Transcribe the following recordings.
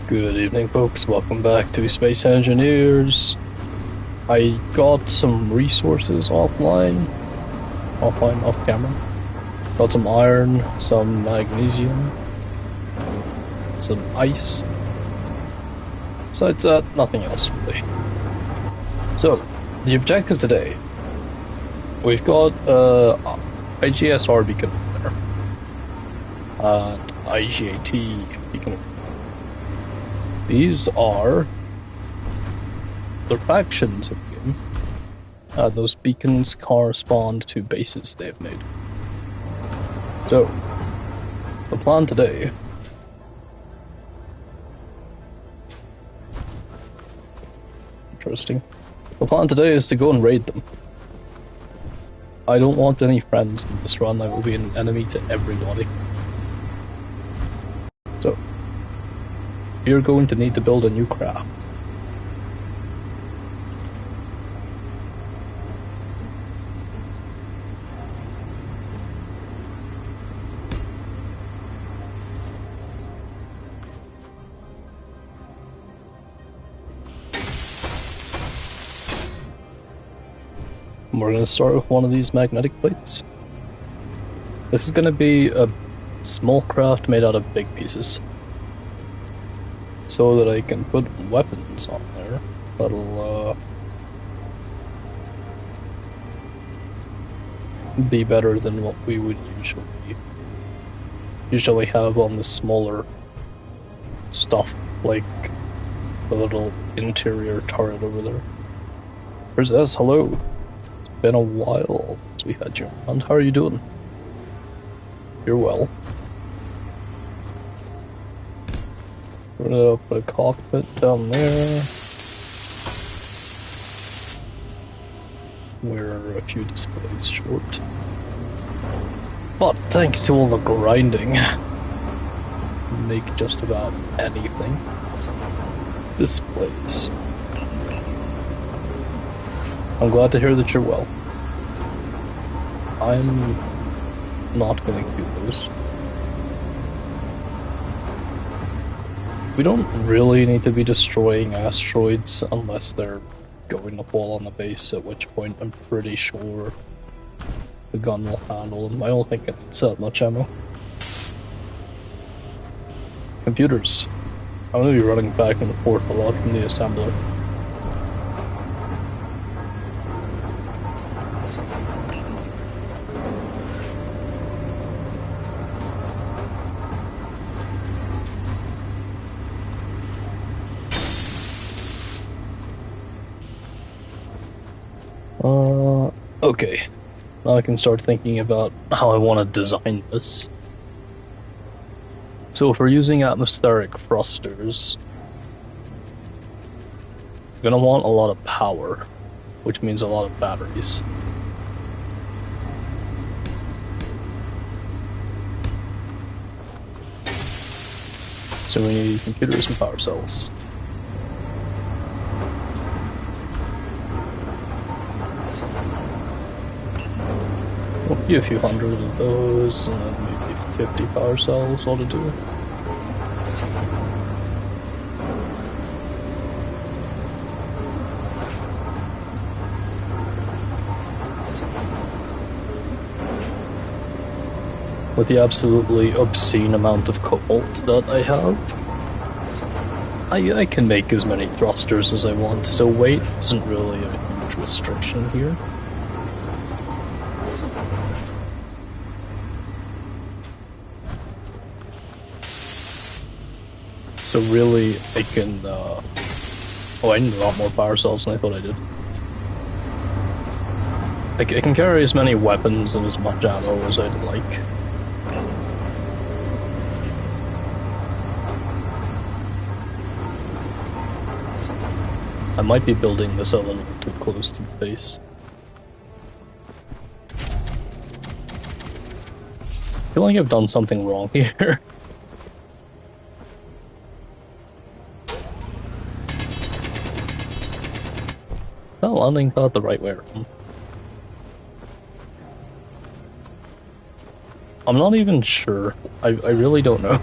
Good evening, folks. Welcome back to Space Engineers. I got some resources off camera. Got some iron, some magnesium, some ice. Besides that, nothing else really. So, the objective today, we've got IGSR beacon there, and IGAT beacon. These are the factions of the game. Those beacons correspond to bases they've made. So, the plan today... Interesting. The plan today is to go and raid them. I don't want any friends in this run. I will be an enemy to everybody. So, you're going to need to build a new craft. And we're going to start with one of these magnetic plates. This is going to be a small craft made out of big pieces, so that I can put weapons on there that'll be better than what we would usually have on the smaller stuff, like the little interior turret over there. There's S. Hello. It's been a while since we had you around. How are you doing? You're well. We're gonna put a cockpit down there. We're a few displays short. But thanks to all the grinding, make just about anything. Displays. I'm glad to hear that you're well. I'm not gonna queue those. We don't really need to be destroying asteroids unless they're going to fall on the base, at which point I'm pretty sure the gun will handle them. I don't think it needs that much ammo. Computers. I'm going to be running back and forth a lot from the assembler. Okay. Now I can start thinking about how I want to design this. So if we're using atmospheric thrusters, we're going to want a lot of power, which means a lot of batteries. So we need computers and power cells. We'll be a few hundred of those, and then maybe 50 power cells ought to do. With the absolutely obscene amount of cobalt that I have, I can make as many thrusters as I want, so weight isn't really a huge restriction here. So really, I can, oh, I need a lot more power cells than I thought I did. I can carry as many weapons and as much ammo as I'd like. I might be building this a little too close to the base. I feel like I've done something wrong here. That landing thought the right way around. I'm not even sure. I really don't know.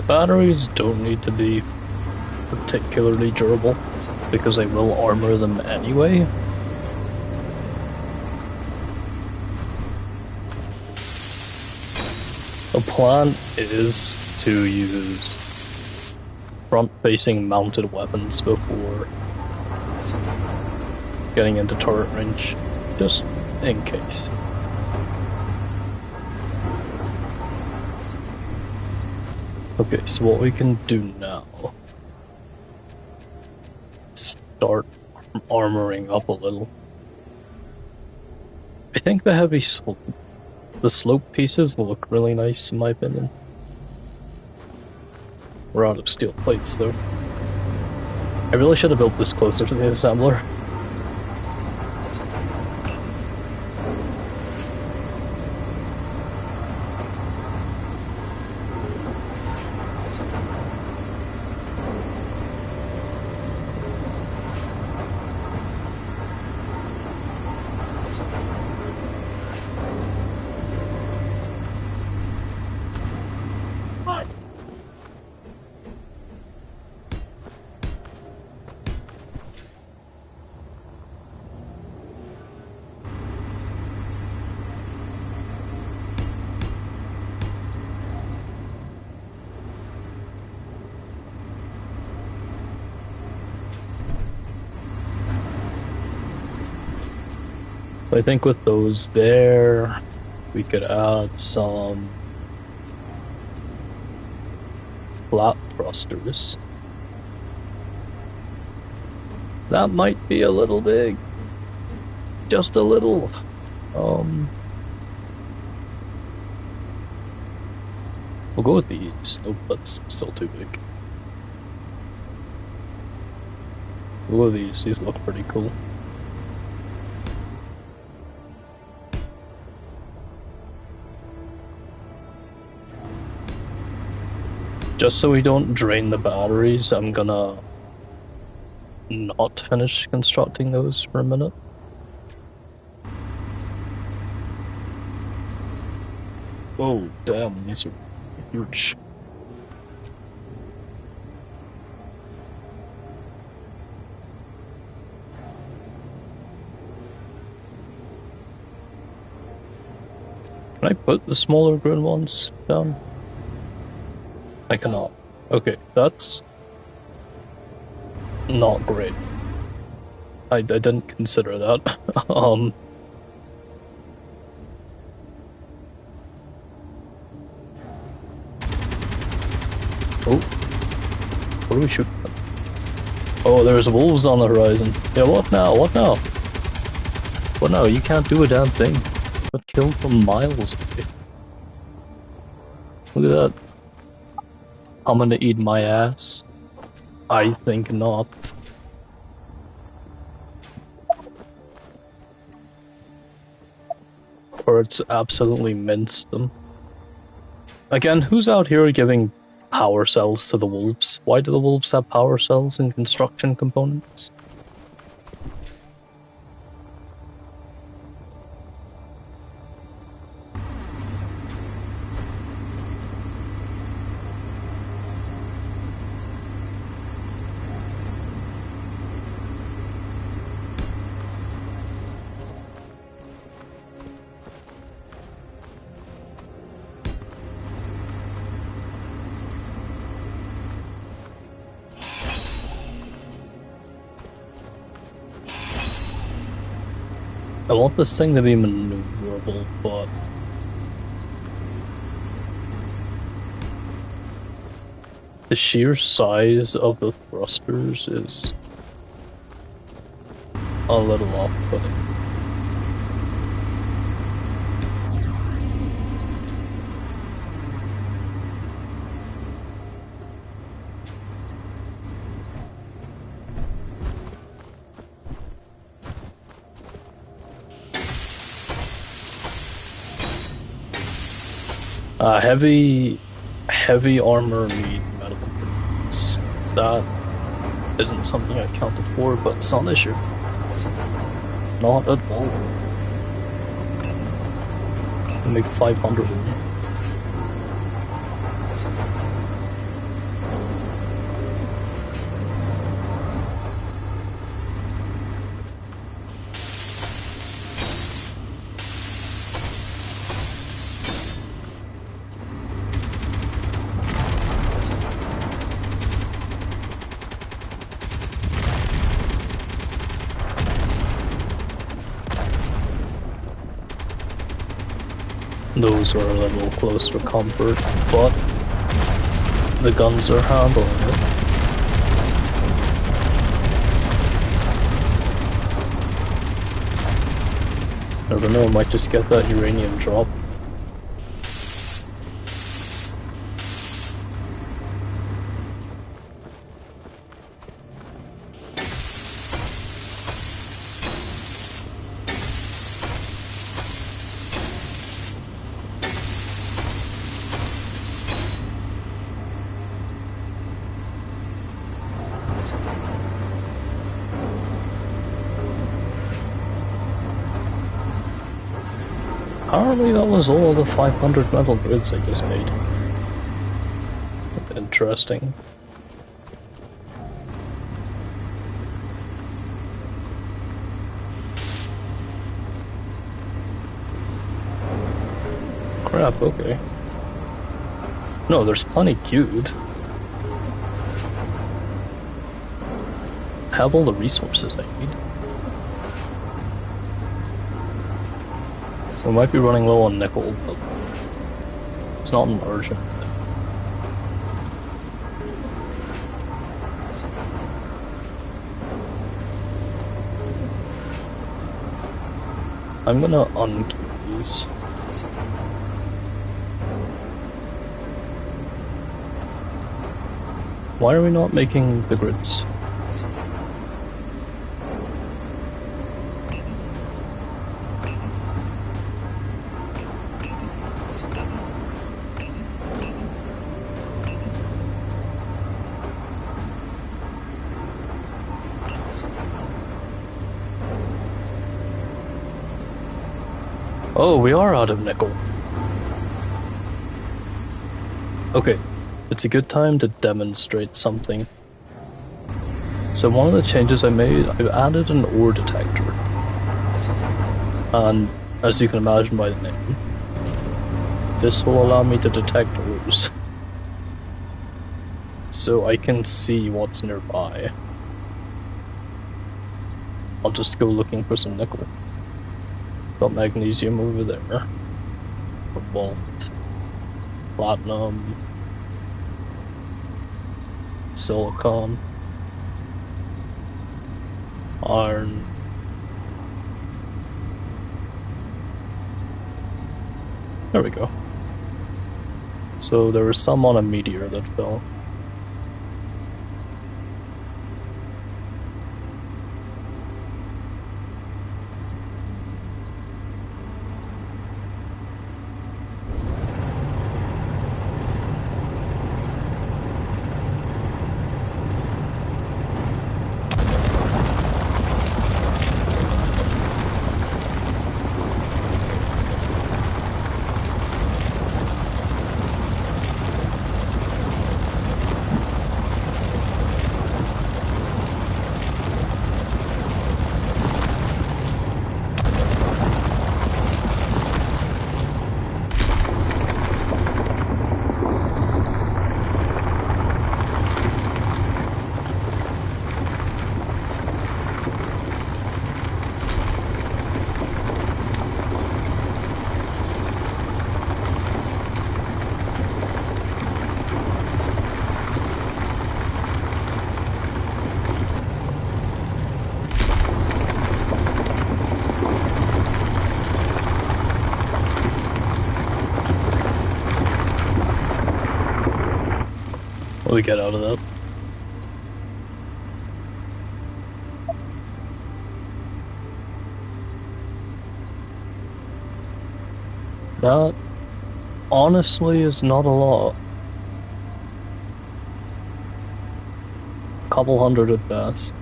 The batteries don't need to be particularly durable, because I will armor them anyway. The plan is to use front-facing mounted weapons before getting into turret range, just in case. Okay, so what we can do now, start armoring up a little. I think the heavy the slope pieces look really nice in my opinion. We're out of steel plates though. I really should have built this closer to the assembler. I think with those there, we could add some flat thrusters. That might be a little big. Just a little. We'll go with these. Nope, that's still too big. We'll go with these. These look pretty cool. Just so we don't drain the batteries, I'm gonna not finish constructing those for a minute. Whoa, damn, these are huge. Can I put the smaller green ones down? I cannot. Okay, that's not great. I didn't consider that. Oh, what are we shooting at? Oh, there's wolves on the horizon. Yeah, what now? What now? What now? You can't do a damn thing. Got killed from miles away. Look at that. I'm gonna eat my ass. I think not. Or it's absolutely minced them. Again, who's out here giving power cells to the wolves? Why do the wolves have power cells in construction components? I want this thing to be maneuverable, but the sheer size of the thrusters is a little off-putting. Heavy armor need metal improvements. That isn't something I counted for, but it's not an issue. Not at all. I make 500 of them. Those are a little close for comfort, but the guns are handling it. Never know, I might just get that uranium drop. Apparently that was all the 500 metal grids I just made. Interesting. Crap, okay. No, there's plenty queued. I have all the resources I need. We might be running low on nickel, but it's not an urgent thing. I'm gonna unkey these. Why are we not making the grids? Oh, we are out of nickel. Okay, it's a good time to demonstrate something. So one of the changes I made, I've added an ore detector. And as you can imagine by the name, this will allow me to detect ores. So I can see what's nearby. I'll just go looking for some nickel. Got magnesium over there. Cobalt. Platinum. Silicon. Iron. There we go. So there was some on a meteor that fell. What do we get out of that? That honestly is not a lot. Couple hundred at best.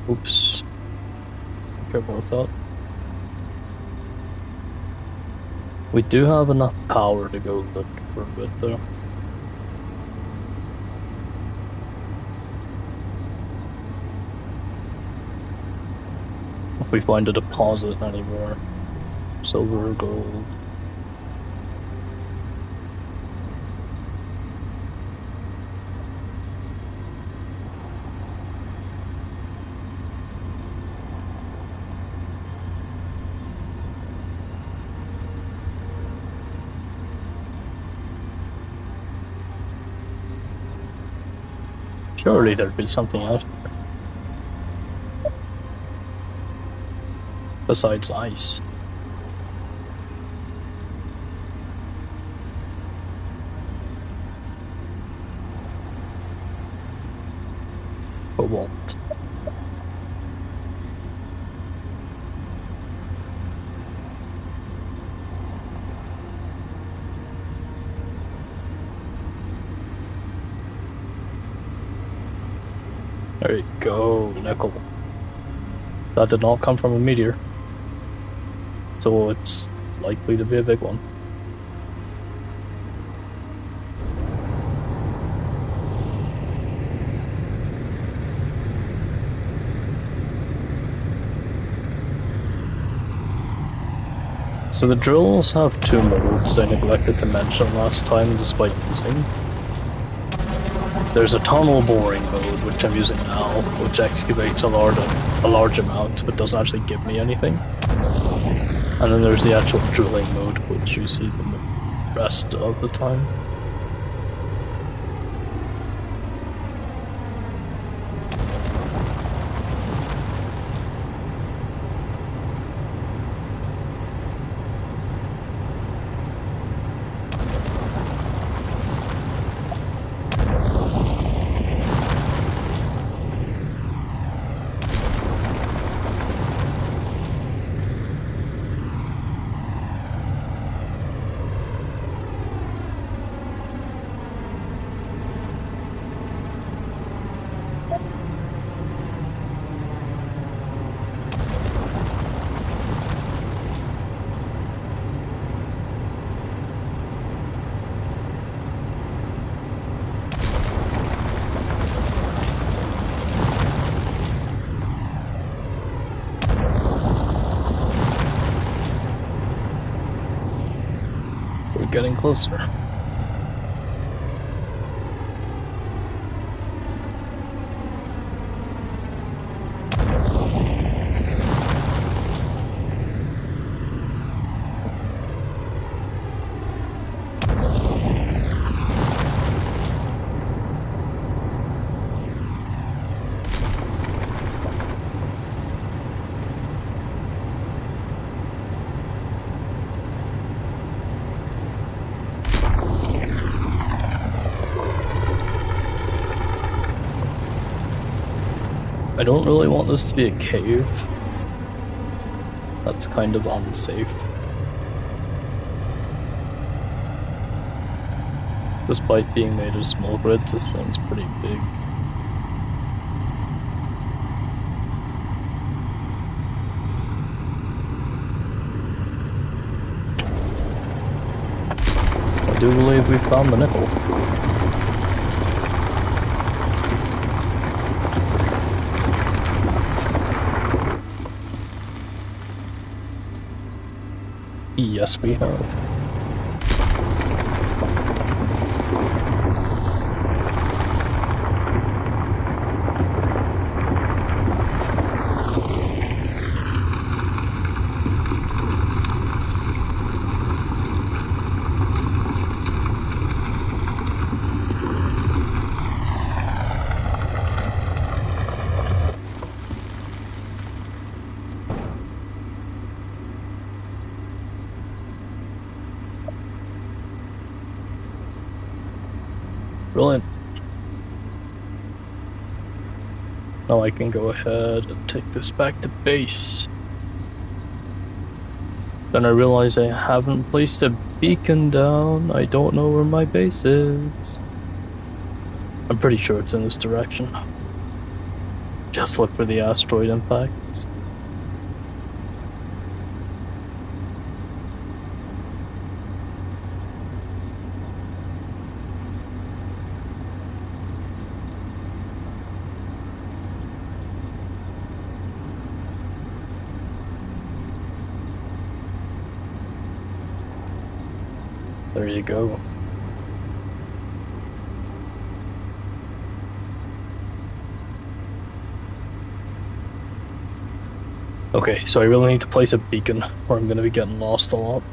Oops. Careful with that. We do have enough power to go look for a bit though. If we find a deposit anywhere. Silver or gold. Surely there'd be something out here. Besides ice. Cobalt. There you go, nickel. That did not come from a meteor. So it's likely to be a big one. So the drills have two modes I neglected to mention last time despite using. There's a tunnel boring mode, which I'm using now, which excavates a large amount, but doesn't actually give me anything. And then there's the actual drilling mode, which you see the rest of the time. Getting closer. I don't really want this to be a cave. That's kind of unsafe. Despite being made of small grids, this thing's pretty big. I do believe we found the nickel. Yes, we have. Brilliant. Now I can go ahead and take this back to base. Then I realize I haven't placed a beacon down. I don't know where my base is. I'm pretty sure it's in this direction. Just look for the asteroid impacts. There you go. Okay, so I really need to place a beacon, or I'm going to be getting lost a lot.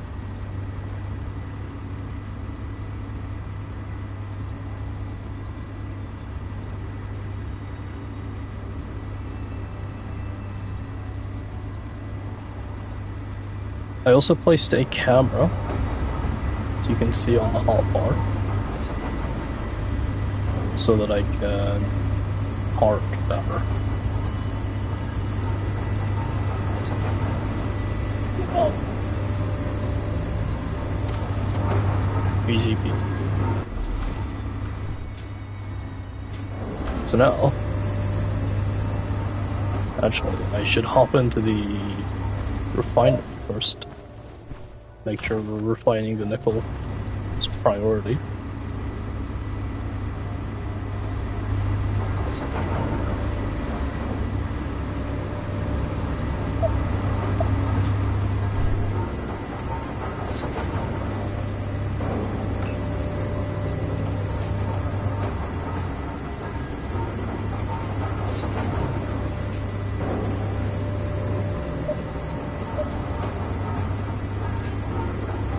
I also placed a camera, so you can see on the hotbar, so that I can park better. Easy peasy. So now, actually, I should hop into the refinery first. Make sure we're refining the nickel as priority.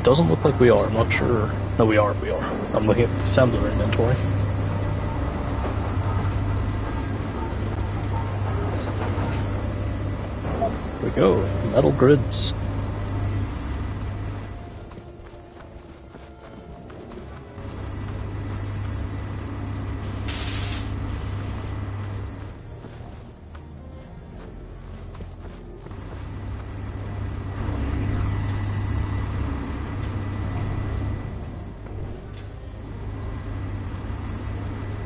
Doesn't look like we are, I'm not sure. No, we are. I'm looking at the assembler inventory. Here we go, metal grids.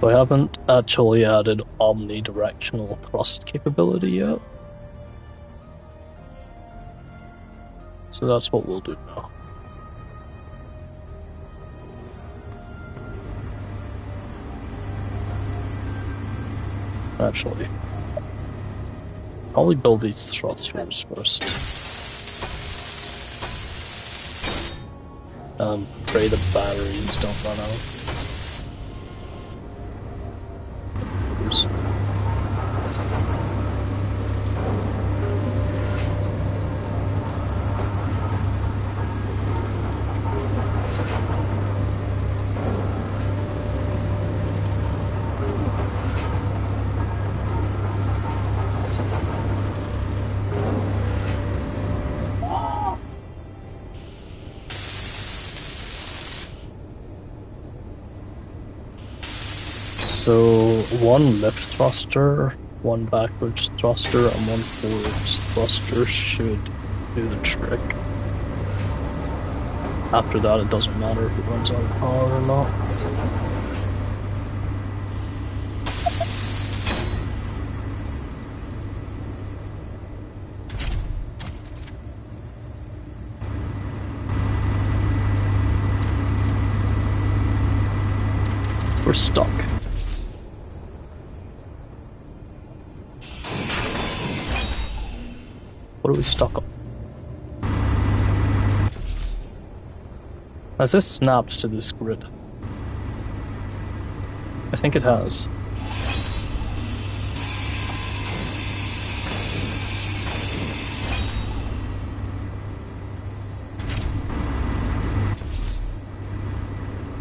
I haven't actually added omnidirectional thrust capability yet. So that's what we'll do now. Actually, probably build these thrusters first. Pray the batteries don't run out. So, one left thruster, one backwards thruster, and one forwards thruster should do the trick. After that, it doesn't matter if it runs out of power or not. We're stuck. What are we stuck on? Has this snapped to this grid? I think it has.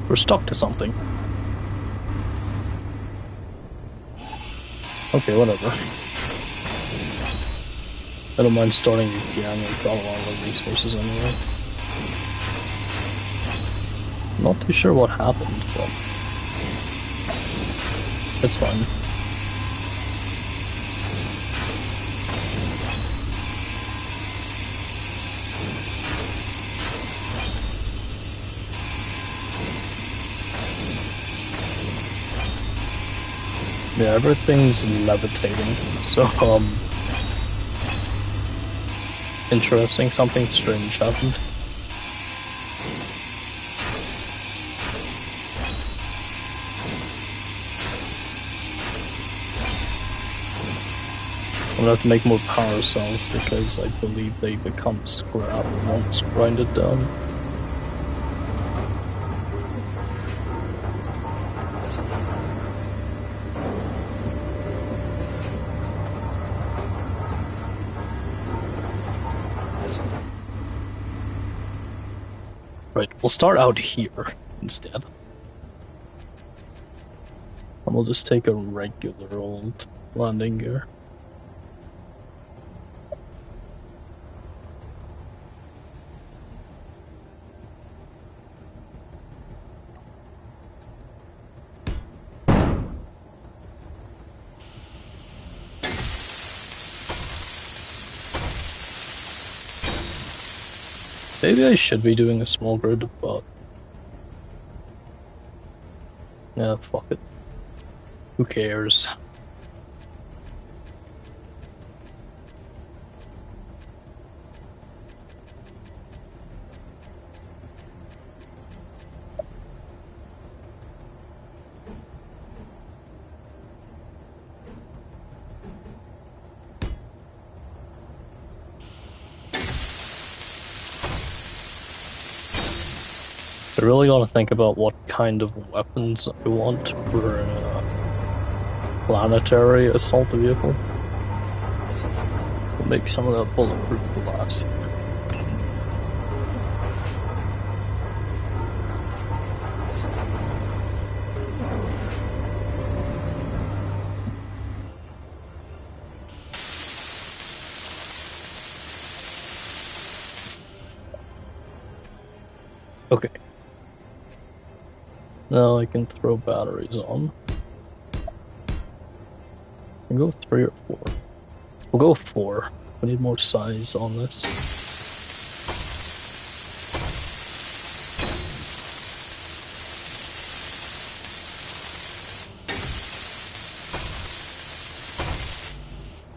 We're stuck to something. Okay, whatever. I don't mind starting again, we've got a lot of resources anyway. I'm not too sure what happened, but it's fine. Yeah, everything's levitating, so, interesting, something strange happened. I'm gonna have to make more power cells because I believe they become scrap once grinded down. Right, we'll start out here instead. And we'll just take a regular old landing gear. Maybe I should be doing a small grid, but yeah, fuck it. Who cares? I really gotta think about what kind of weapons I want for a planetary assault vehicle. We'll make some of that bulletproof glass. Okay. Now I can throw batteries on. We'll go 3 or 4. We'll go 4. We need more size on this.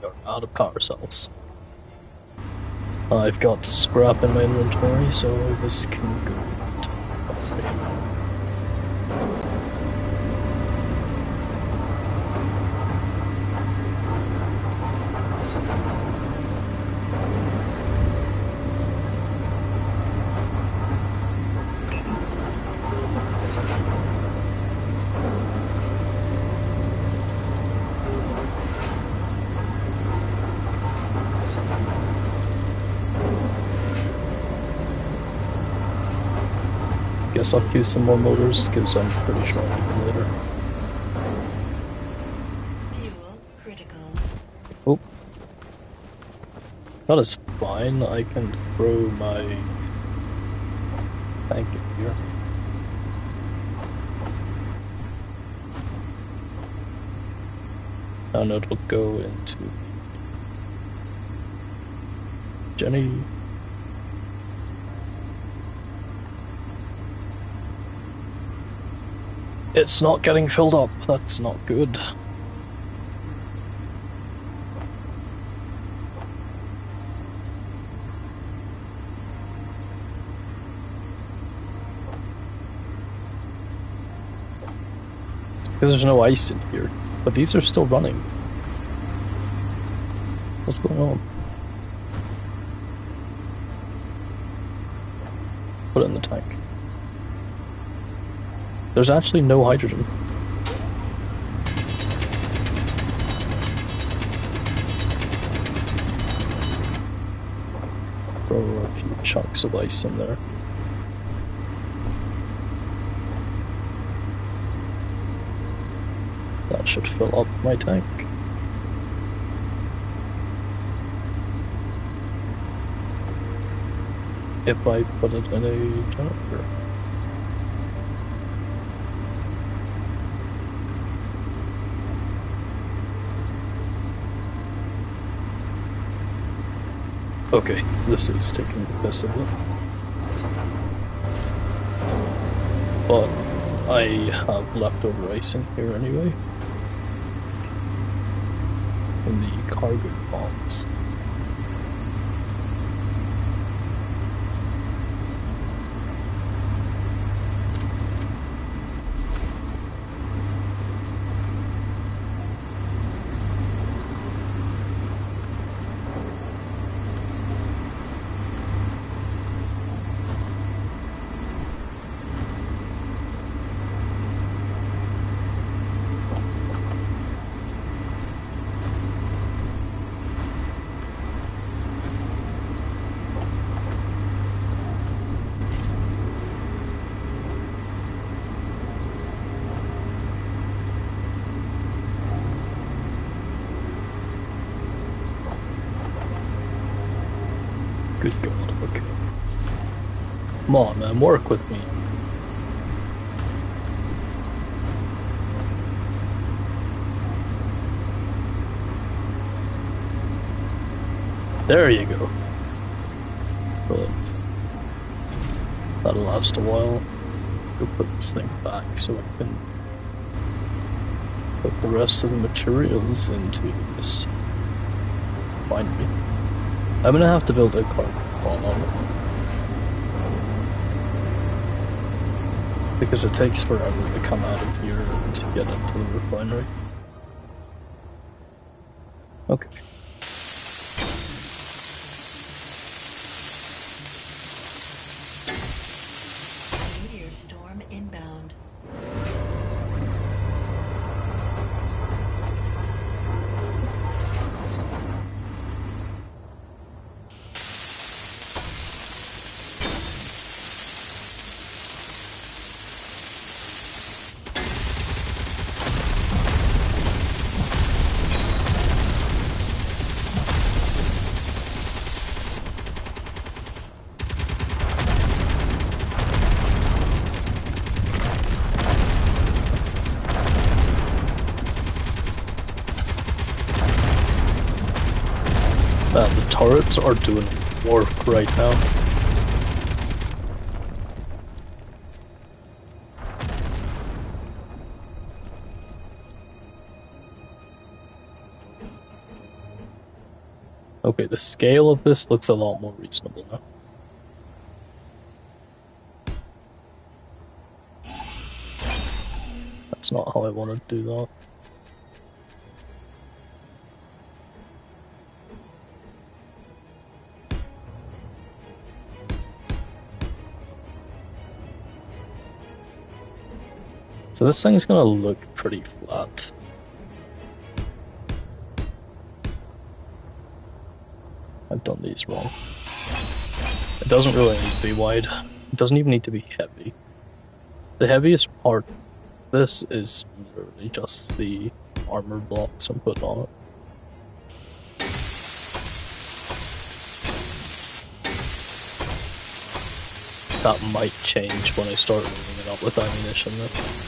We're out of power cells. I've got scrap in my inventory, so this can go. Guess I'll use some more motors, because I'm pretty sure I'll do them later. Fuel critical. Oh. That is fine, I can throw my tank in here. And it'll go into Jenny. It's not getting filled up, that's not good. Because there's no ice in here, but these are still running. What's going on? Put it in the tank. There's actually no hydrogen. Throw a few chunks of ice in there. That should fill up my tank. If I put it in a generator. Okay, this is taking the piss a bit. But I have leftover ice in here anyway. In the cargo box. Good God, okay. Come on, man, work with me. There you go. Brilliant. That'll last a while. We'll put this thing back so I can put the rest of the materials into this winery. I'm gonna have to build a cargo wall on it. Because it takes forever to come out of here and to get into the refinery. Okay. Meteor storm inbound. The turrets are doing work right now. Okay, the scale of this looks a lot more reasonable now. That's not how I want to do that. So this thing's gonna look pretty flat. I've done these wrong. It doesn't really need to be wide. It doesn't even need to be heavy. The heaviest part of this is literally just the armor blocks I'm putting on it. That might change when I start loading it up with ammunition though.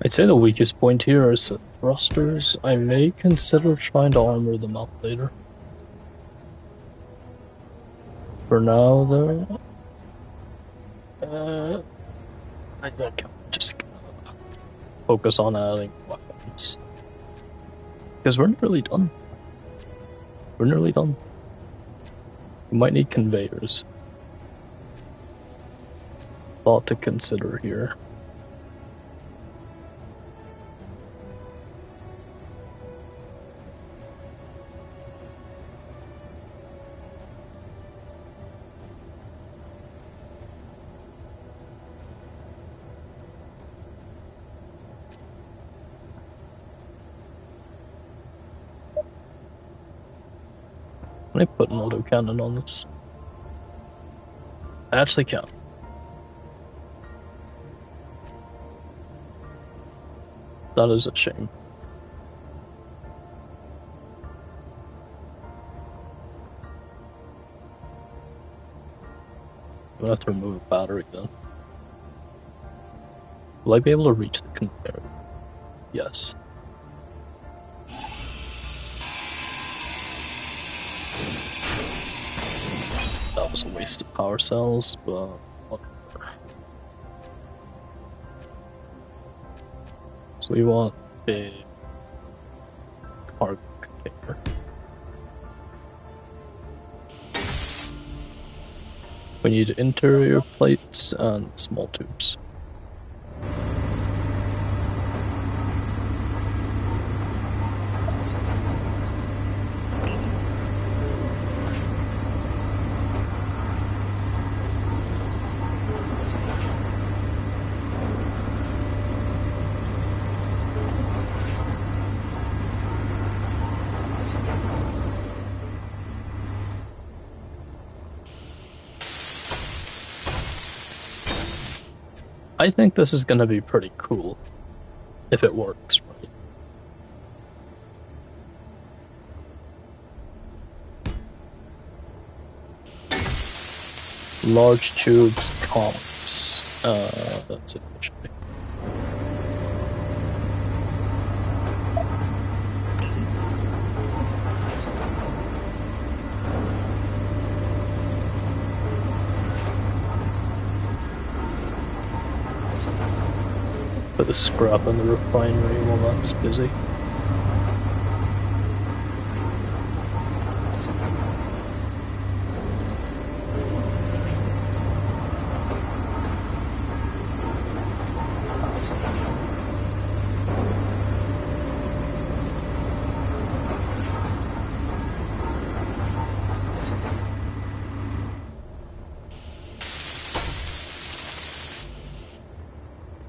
I'd say the weakest point here is the thrusters. I may consider trying to armor them up later. For now, though, I think I'm just gonna focus on adding weapons. Because we're nearly done. We're nearly done. We might need conveyors. Thought to consider here. Can I put an autocannon on this? I actually can. That is a shame. I'm gonna have to remove a battery then. Will I be able to reach the conveyor? Yes. That was a waste of power cells, but whatever. So we want a cargo container. We need interior plates and small tubes. I think this is going to be pretty cool if it works right. Large tubes, comps. That's it actually. Put the scrap in the refinery while that's busy.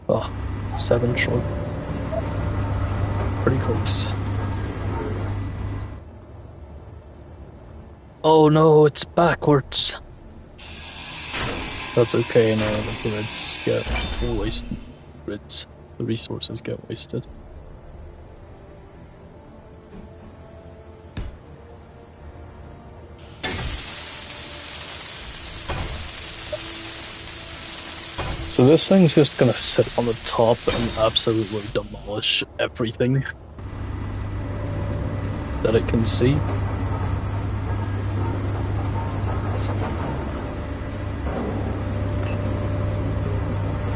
Oh, 7 short. Pretty close. Oh no, it's backwards. That's okay, now the grids get wasted. The resources get wasted. So this thing's just gonna sit on the top and absolutely demolish everything that it can see.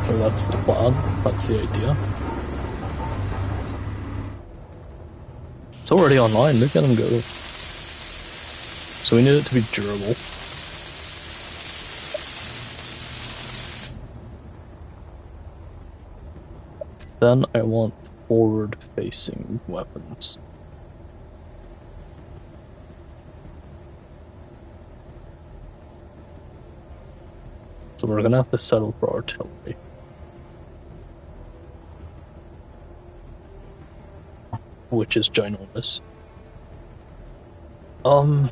Or that's the plan, that's the idea. It's already online, look at him go. So we need it to be durable. Then I want forward-facing weapons. So we're gonna have to settle for artillery. Which is ginormous. Gonna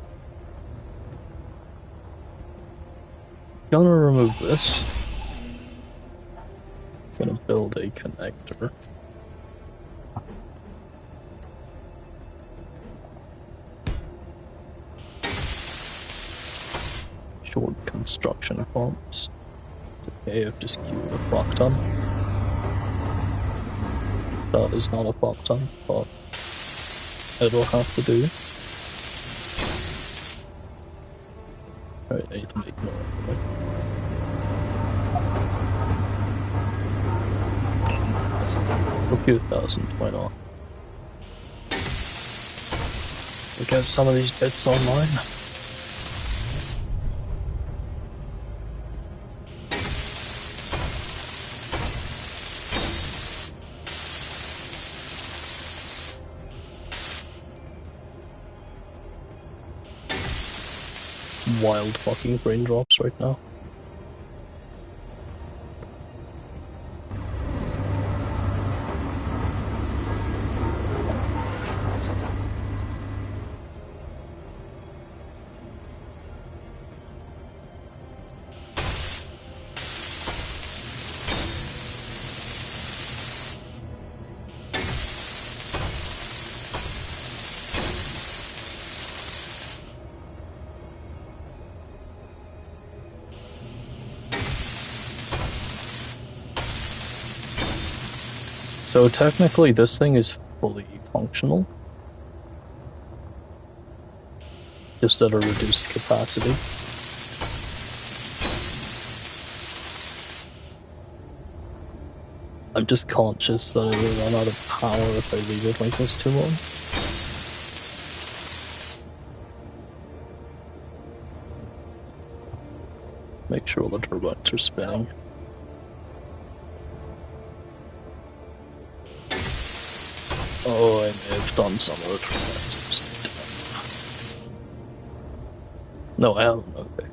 remove this. Gonna build a connector. Short construction pumps. It's okay, I've just queued a fuck ton. That is not a fuck ton, but it'll have to do. Right, I need to make more anyway. A few thousand, why not? We'll get some of these bits online. Wild fucking raindrops right now. So technically this thing is fully functional, just at a reduced capacity. I'm just conscious that it will run out of power if I leave it like this too long. Make sure all the turbines are spinning. Oh, I may have done some of the turbines upside down. No, I haven't. Okay.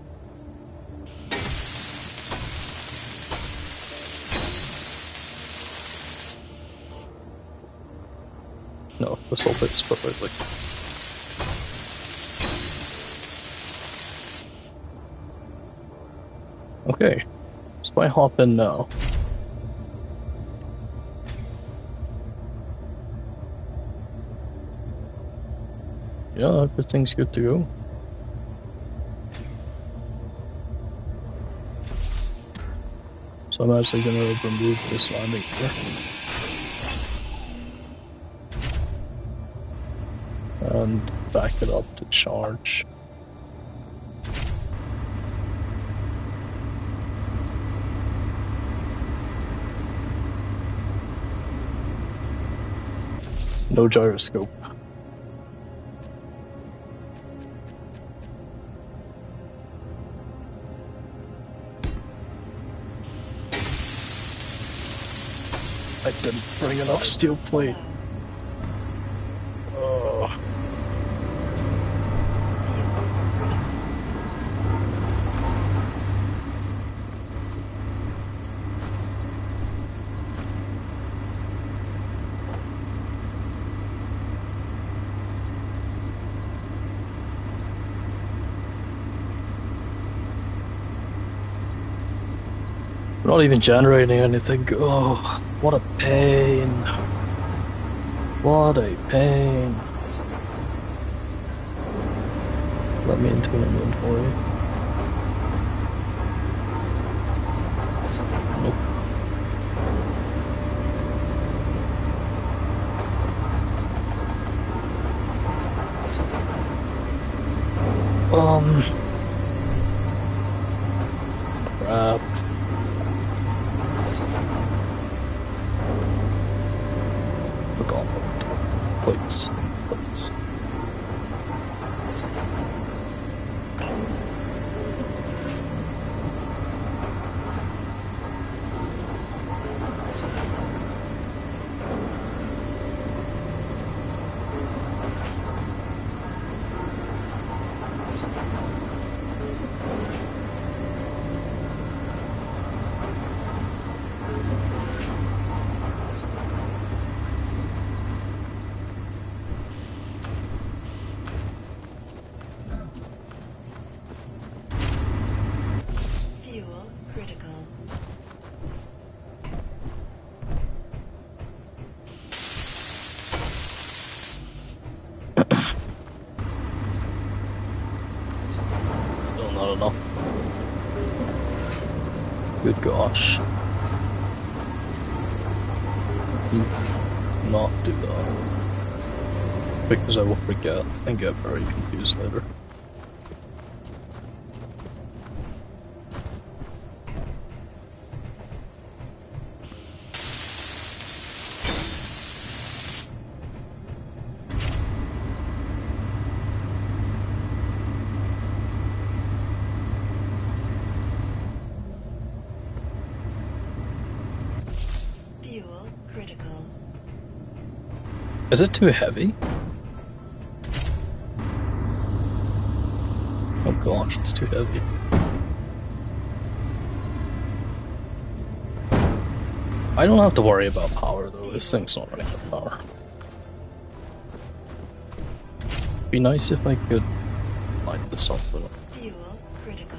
No, this all fits perfectly. Okay, so I hop in now. Yeah, everything's good to go. So I'm actually going to remove this landing here. And back it up to charge. No gyroscope. I didn't bring enough steel plate. Oh. We're not even generating anything. Oh, what a pain. What a pain. Let me into an inventory. Nope. Crap. Forgot about plates. Plates. Fuel critical. Still not enough. Good gosh. Not do that. Because I will forget and get very confused later. Fuel critical. Is it too heavy? Oh gosh, it's too heavy. I don't have to worry about power though, this thing's not running out of power. Be nice if I could light this up with it. Fuel critical.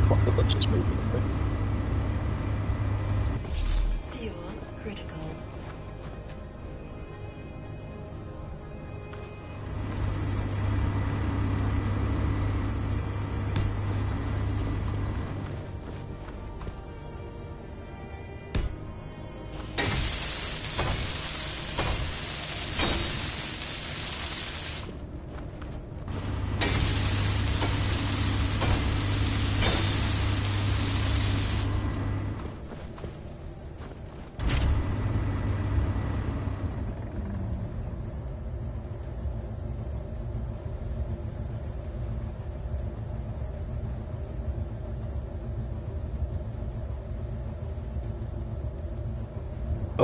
Fuck it, let's just move it away. Fuel critical.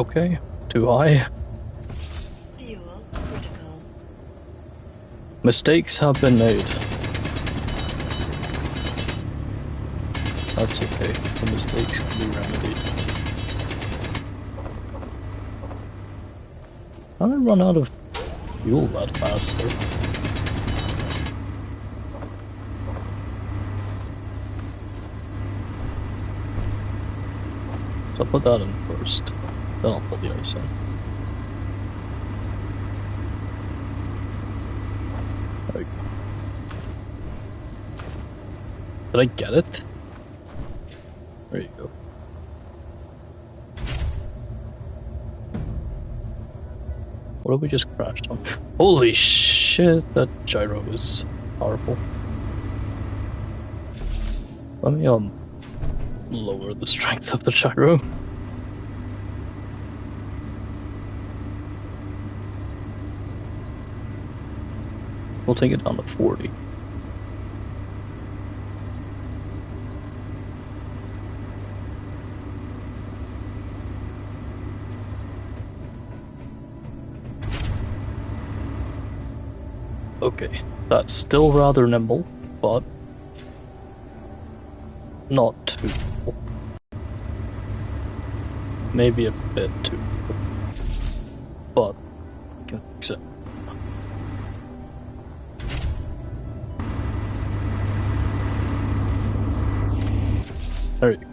Okay, too high. Fuel critical. Mistakes have been made. That's okay. The mistakes can be remedied. How did I run out of fuel that fast there? So I'll put that in first. Then I'll put the ice in. There we go. Did I get it? There you go. What have we just crashed on? Holy shit, that gyro is powerful. Let me lower the strength of the gyro. We'll take it down to 40. Okay, that's still rather nimble, but not too nimble. Maybe a bit too nimble, but I can fix it. There you go.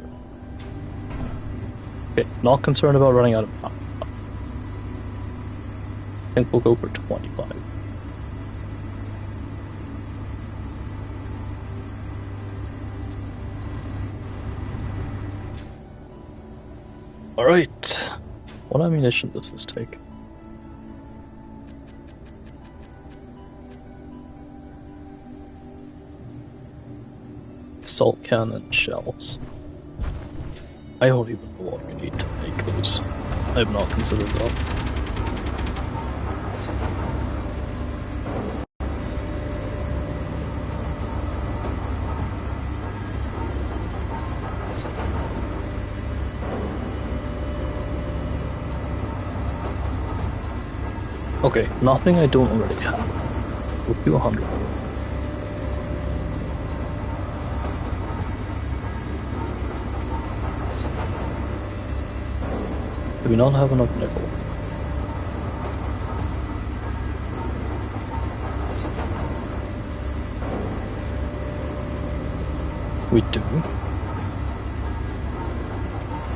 Okay, not concerned about running out of power. I think we'll go for 25. Alright, what ammunition does this take? Assault cannon shells. I don't even know what we need to make those. I have not considered that. Okay, nothing I don't already have. We'll do 100. Do we not have enough nickel? We do.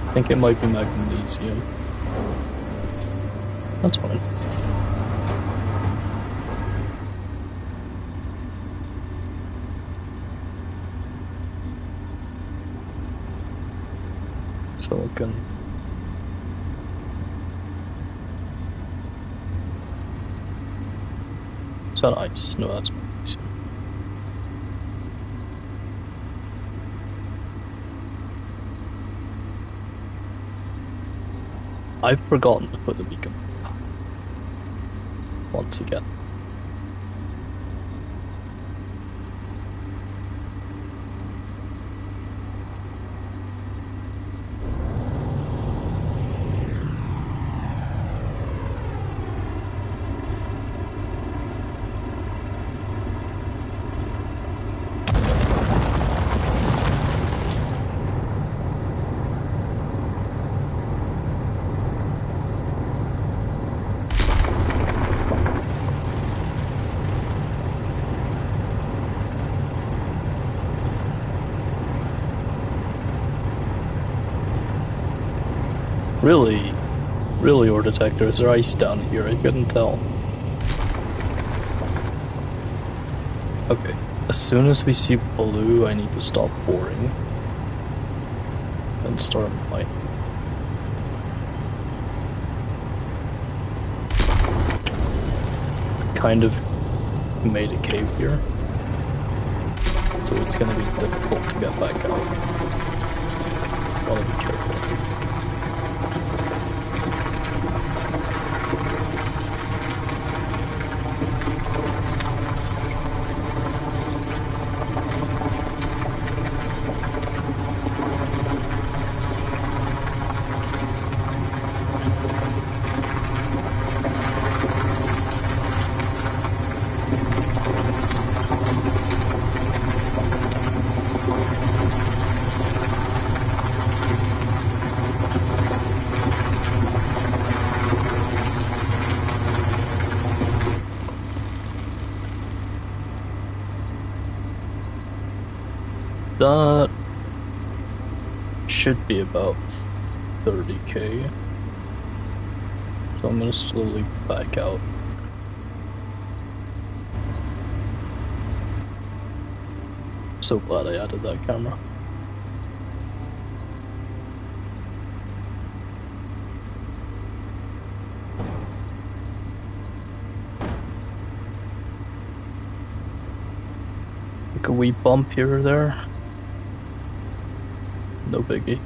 I think it might be magnesium. That's fine. Silicon. Is that ice? No, that's magnesium. I've forgotten to put the beacon once again. Really, ore detector, is there ice down here? I couldn't tell. Okay, as soon as we see blue, I need to stop boring and start mining. Kind of made a cave here, so it's gonna be difficult to get back out. Wanna be careful. That should be about 30k. So I'm gonna slowly back out. So glad I added that camera. Like a wee bump here or there. No biggie.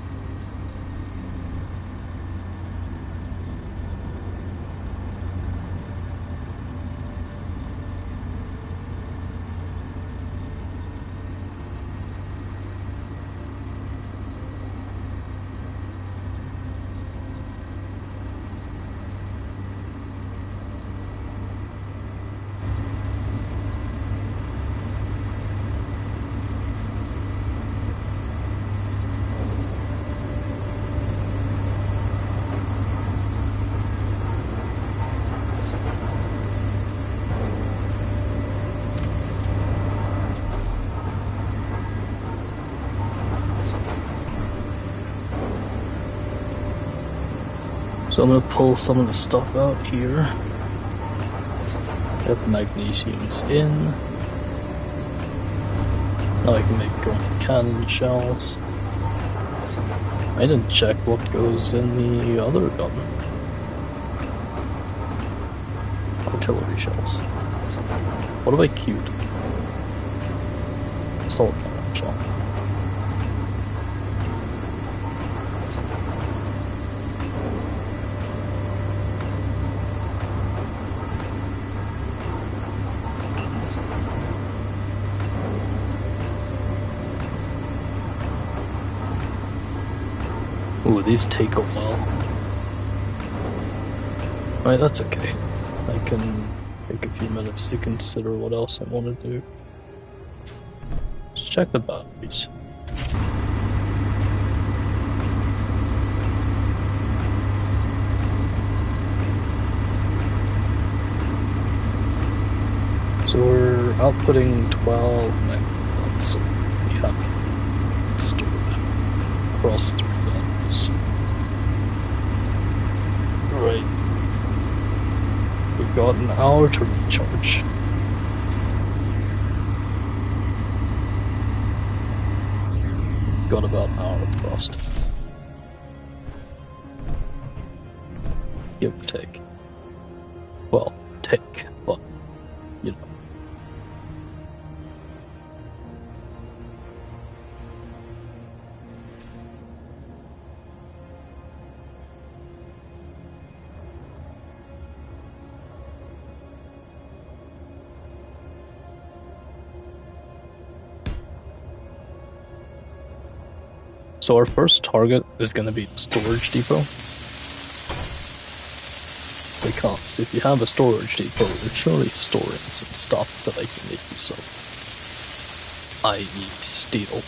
So I'm gonna pull some of the stuff out here. Get the magnesiums in. Now I can make gun cannon shells. I didn't check what goes in the other gun. Artillery shells. What have I queued? Assault cannon shell. Ooh, these take a while. Right, that's okay. I can take a few minutes to consider what else I want to do. Let's check the batteries. So we're outputting 12 megawatts, so we have to store that across 3 batteries. Right. We've got an hour to recharge. Got about an hour across. Give or take. Well, take, but, you know. So our first target is going to be the storage depot. Because if you have a storage depot, you're surely storing some stuff that I can make use of. I.e. steel.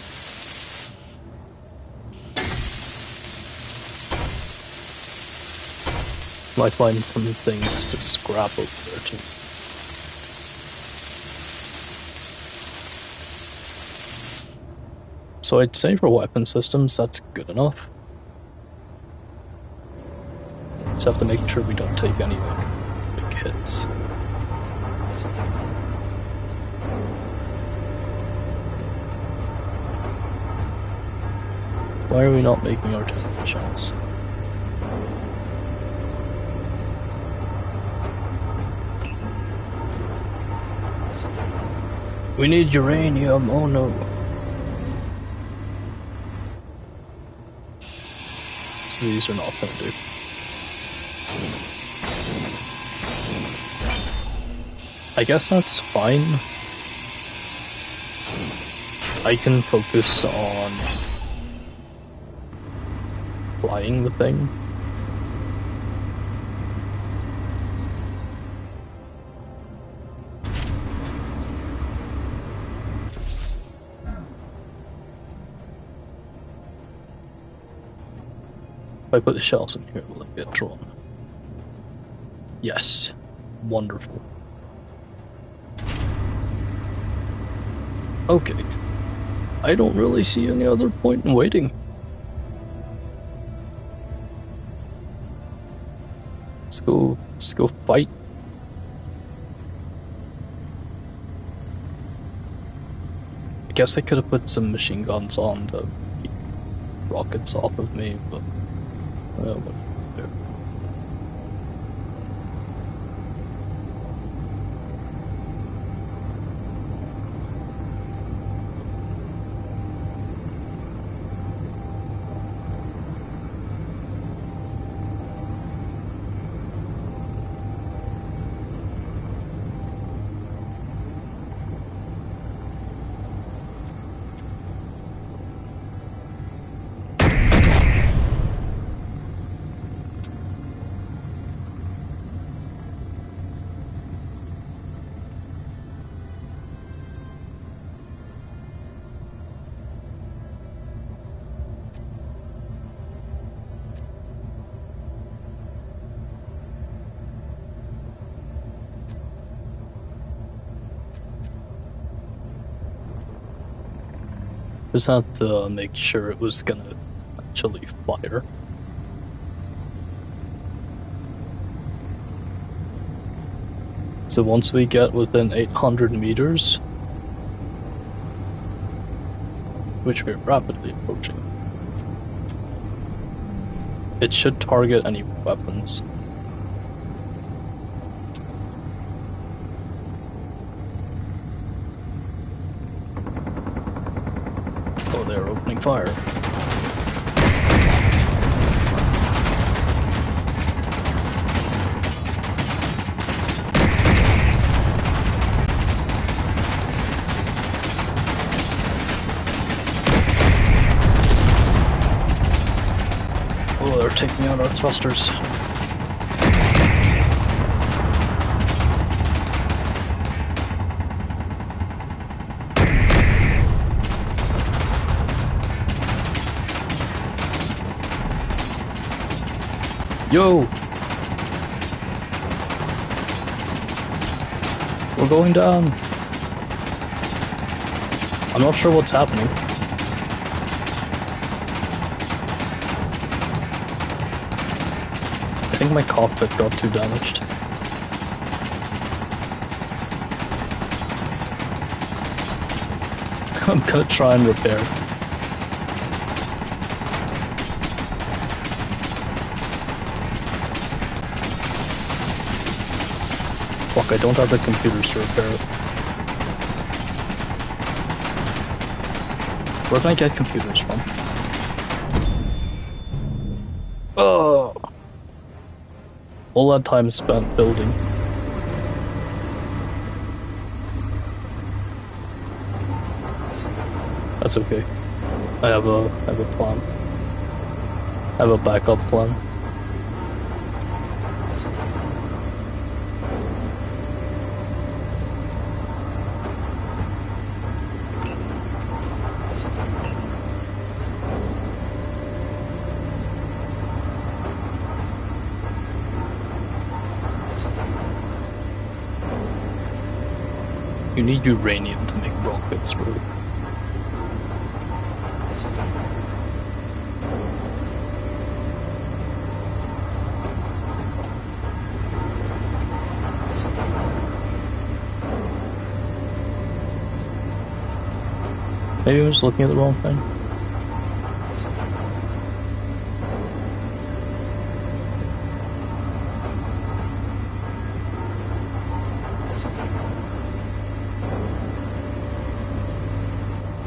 Might find some things to scrap over there too. So I'd say for weapon systems, that's good enough. Just have to make sure we don't take any big hits. Why are we not making artillery shells? We need uranium, oh no. So these are not gonna do. I guess that's fine. I can focus on flying the thing. If I put the shells in here, will it get drawn? Yes. I don't really see any other point in waiting. Let's go fight. I guess I could have put some machine guns on to keep rockets off of me, but what do you do? Just had to make sure it was gonna actually fire. So once we get within 800 meters, which we're rapidly approaching, it should target any weapons. Oh, they're opening fire. Oh, they're taking out our thrusters. Yo! We're going down. I'm not sure what's happening. I think my cockpit got too damaged. I'm gonna try and repair. Fuck, I don't have the computers to repair it. Where can I get computers from? Oh! All that time spent building. That's okay. I have a plan. I have a backup plan. You need uranium to make rockets, really. Maybe I'm just looking at the wrong thing.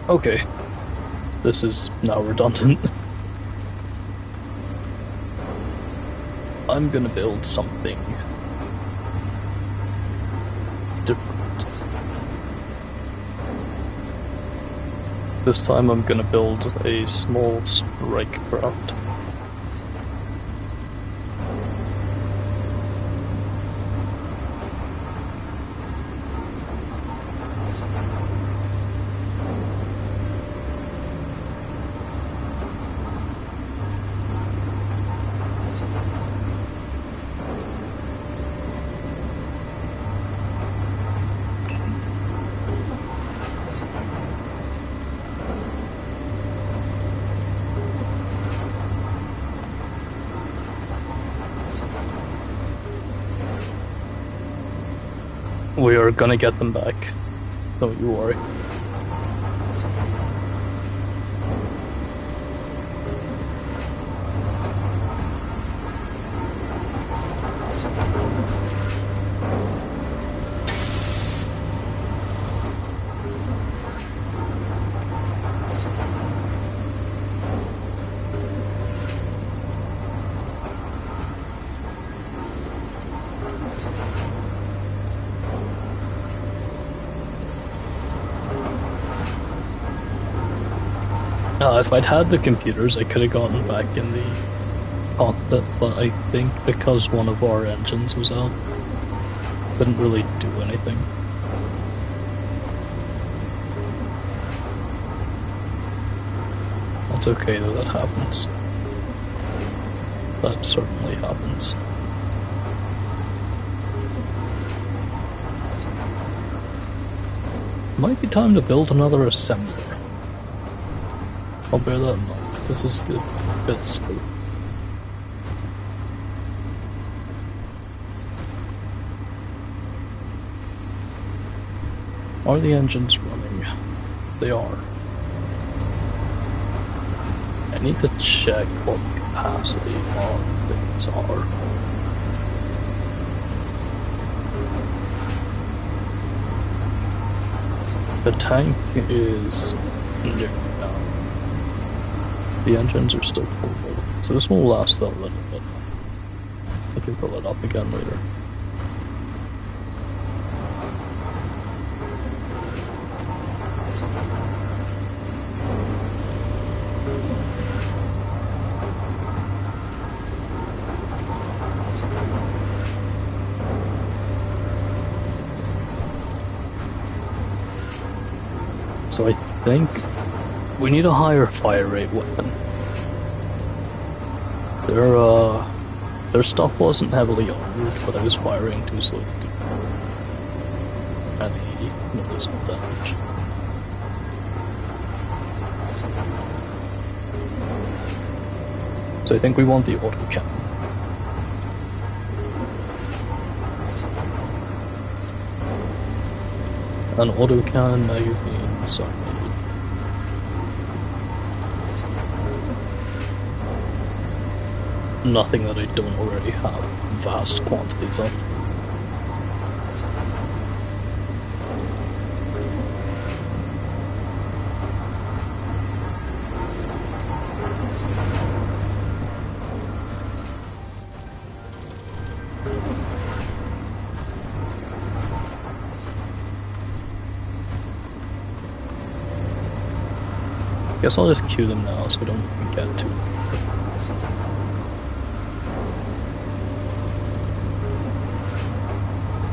Okay. This is now redundant. I'm gonna build something different. This time I'm gonna build a small strike craft. We are gonna get them back. Don't you worry. If I'd had the computers, I could have gotten back in the cockpit, but I think because one of our engines was out, couldn't really do anything. That's okay though, that happens. That certainly happens. Might be time to build another assembler. I'll bear that in mind. This is the bit slow. Are the engines running? They are. I need to check what capacity on things are. The tank is nearly down. The engines are still full, so this will last a little bit. I can fill it up again later. So I think we need a higher fire rate weapon. Their stuff wasn't heavily armored, but I was firing too slowly. And 80 noticeable damage. So I think we want the autocannon. An autocannon magazine, sorry. Nothing that I don't already have vast quantities of. Guess I'll just queue them now so we don't get too.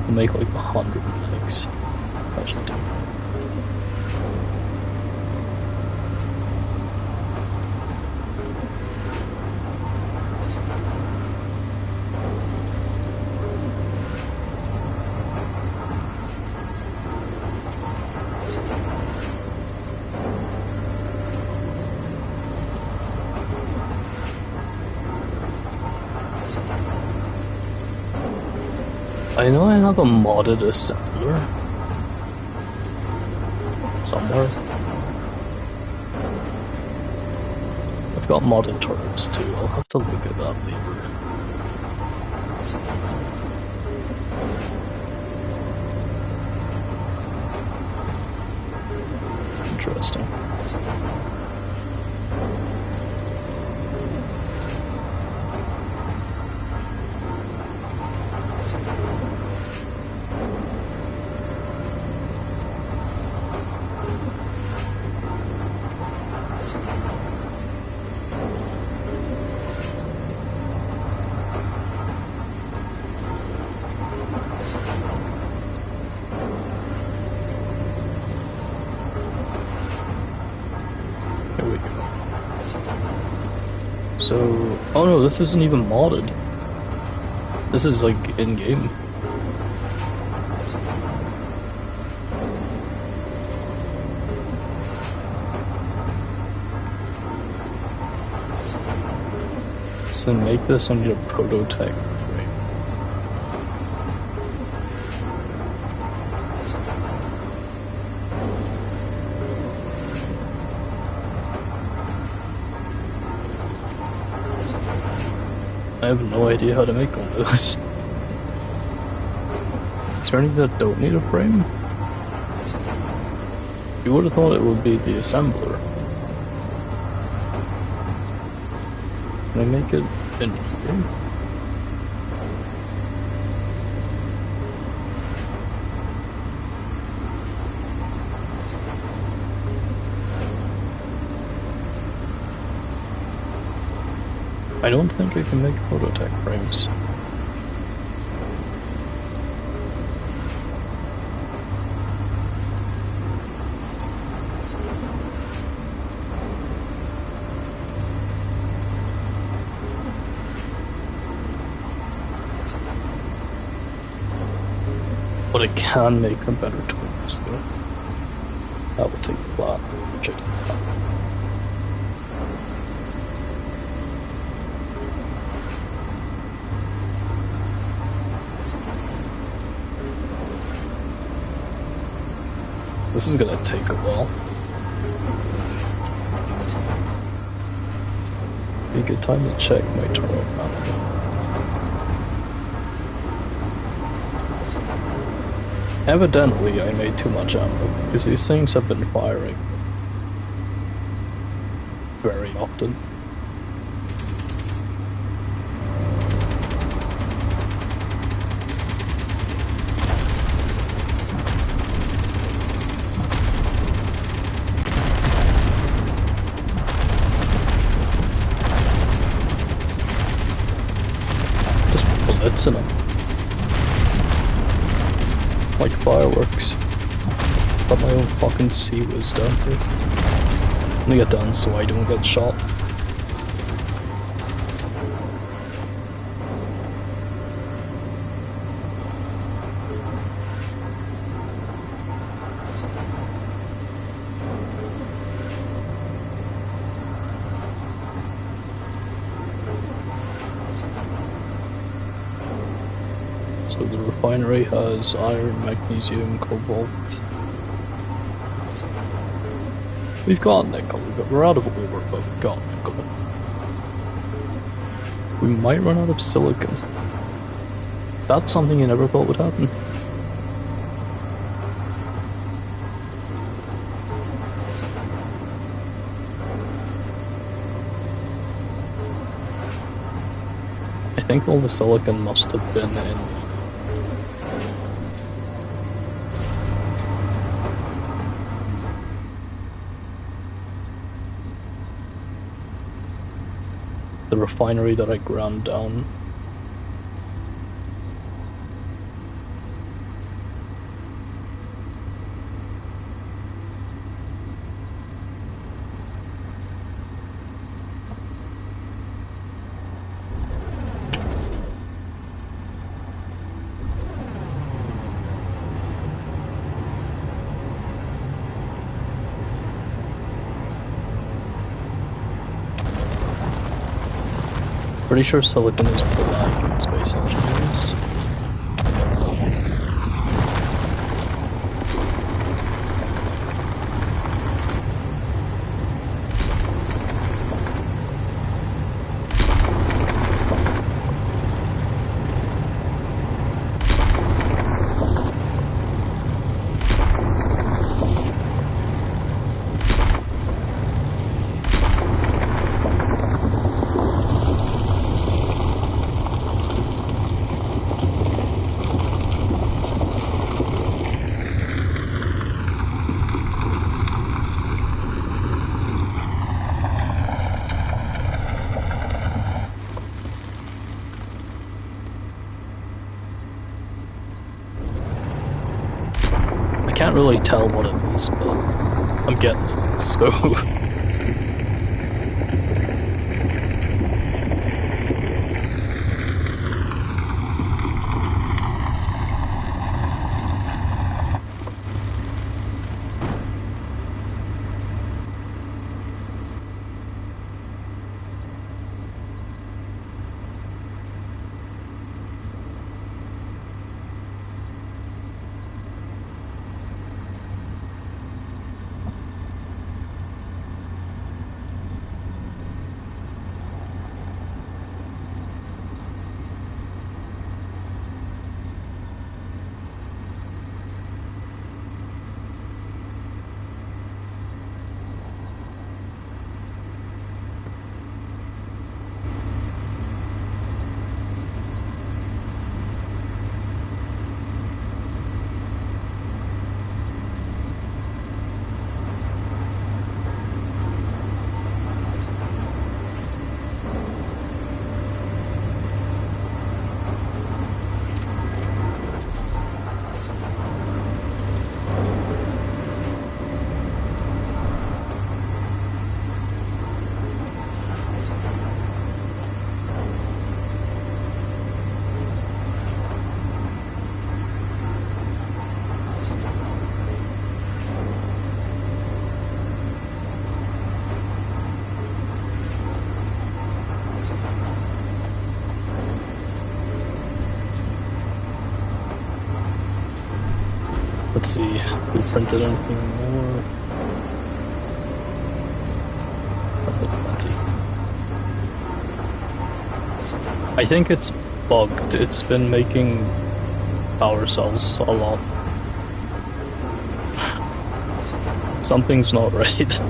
I'll make like 100 likes. That should do. I know I have a modded assembler somewhere. I've got modded turrets too, I'll have to look at that later. Interesting. So, oh no, this isn't even modded. This is like in-game. To make this, I need a prototype. I have no idea how to make one of those. Is there any that don't need a frame? You would have thought it would be the assembler. Can I make it in here? I don't think I can make Prototech frames. But I can make them better twins though. I will take the flat. Check it out. This is gonna take a while. Be a good time to check my turret map. Evidently, I made too much ammo, because these things have been firing very often. Just bullets in them. Like fireworks. But my own fucking sea was down here. I'm gonna get done so I don't get shot. So the refinery has iron, magnesium, cobalt. We've got nickel, we're out of ore, but we've got nickel. We might run out of silicon. That's something you never thought would happen. I think all the silicon must have been in the refinery that I ground down. Pretty sure silicon is black in Space Engineers. Can't really tell what it is, but I'm getting it, so... Let's see if we printed anything more. I think it's bugged. It's been making power cells a lot. Something's not right.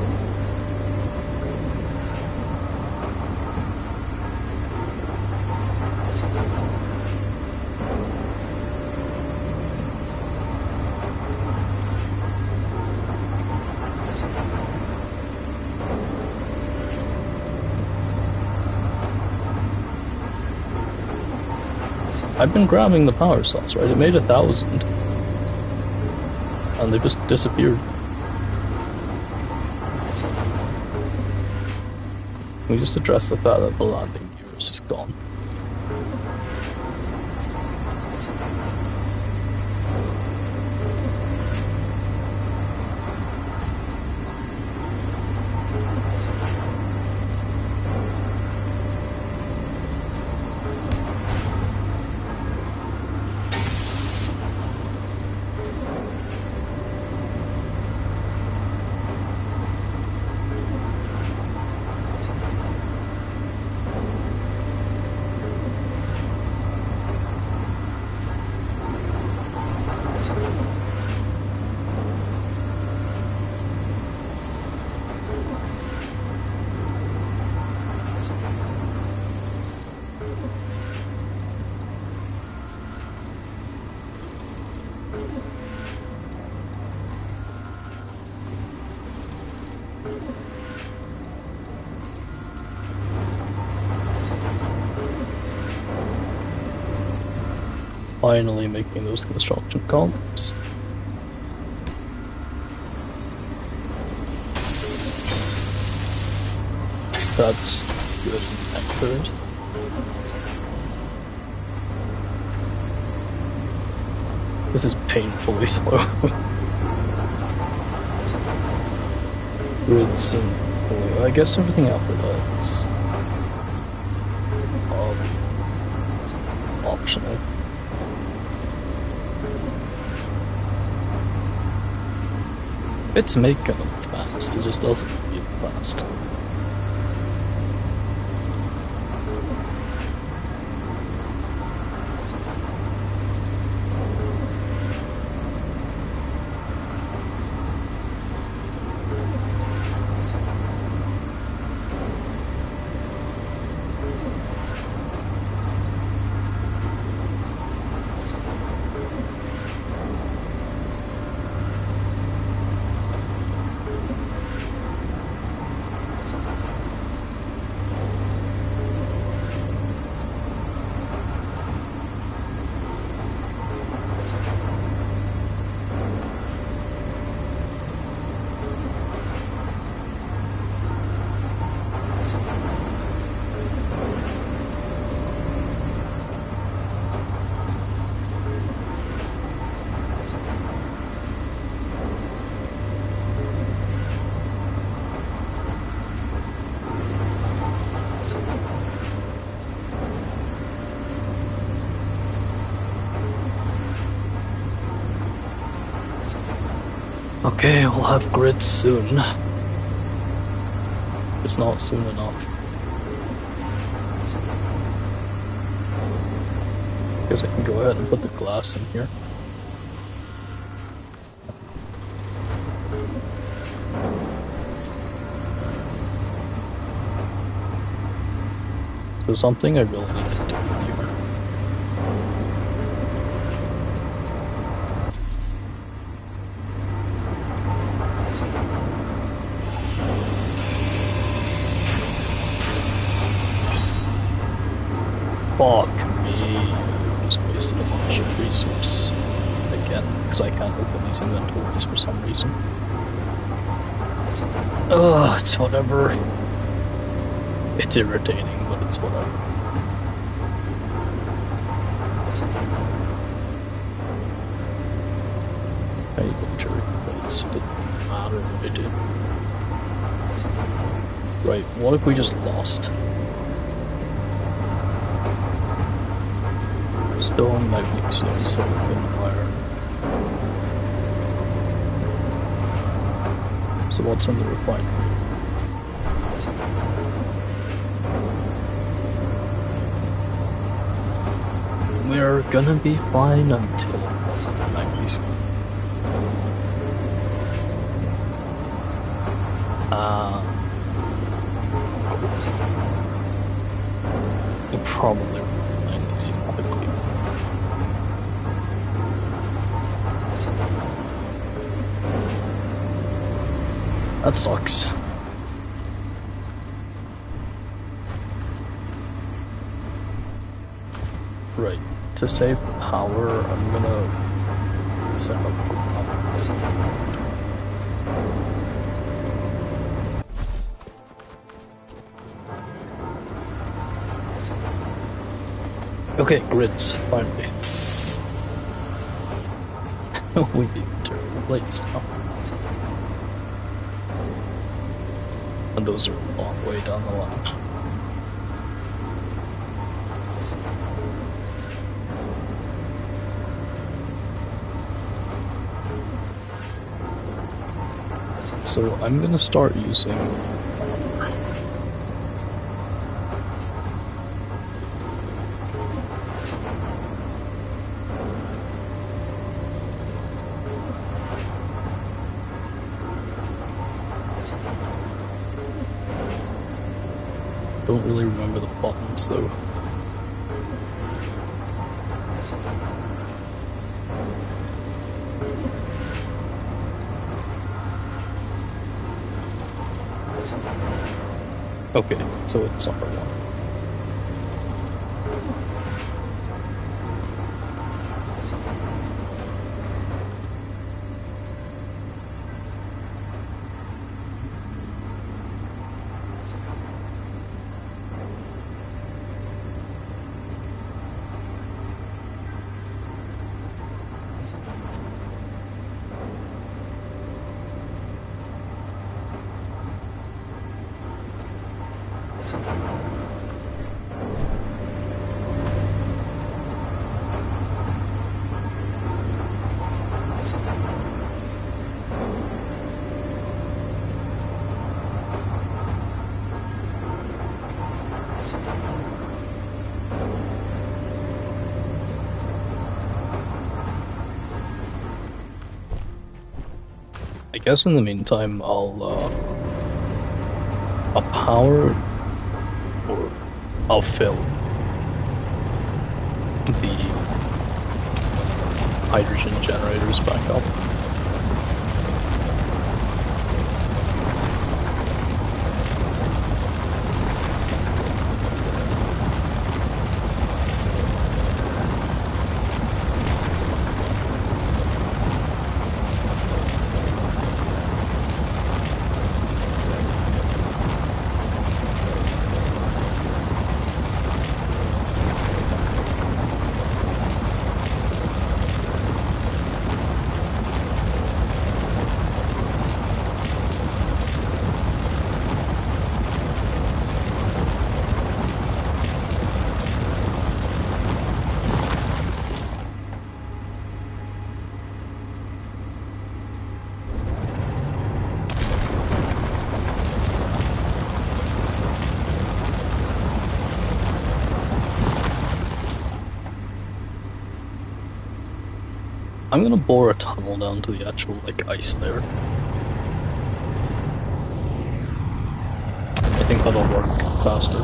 I've been grabbing the power cells, right? It made 1,000. And they just disappeared. We just addressed the fact that the landing gear is just gone. Finally making those construction columns. That's good and accurate. This is painfully slow. Grids and I guess everything after that is optional. It's making them fast, it just doesn't feel fast. Okay, we'll have grids soon. It's not soon enough. Guess I can go ahead and put the glass in here. So something I really need to do here. Fuck me. Just wasted a bunch of resource again, because I can't open these inventories for some reason. Ugh, it's whatever. It's irritating, but it's whatever. I inventory, but it didn't matter what I did. Right, what if we just lost? Stone, magnesium, silicon, iron. So what's in the refinery? We're gonna be fine until 90s. We'll probably run 90s quickly. That sucks. Right. To save power, I'm gonna set up. Okay, grids, finally. We need turbo plates now. And those are a long way down the line. So I'm gonna start using don't really remember the buttons though. Okay, so it's R1. I guess in the meantime I'll power or I'll fill the hydrogen generators back up. I'm gonna bore a tunnel down to the actual, like, ice layer. I think that'll work faster.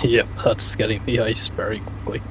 Yep, that's getting the ice very quickly.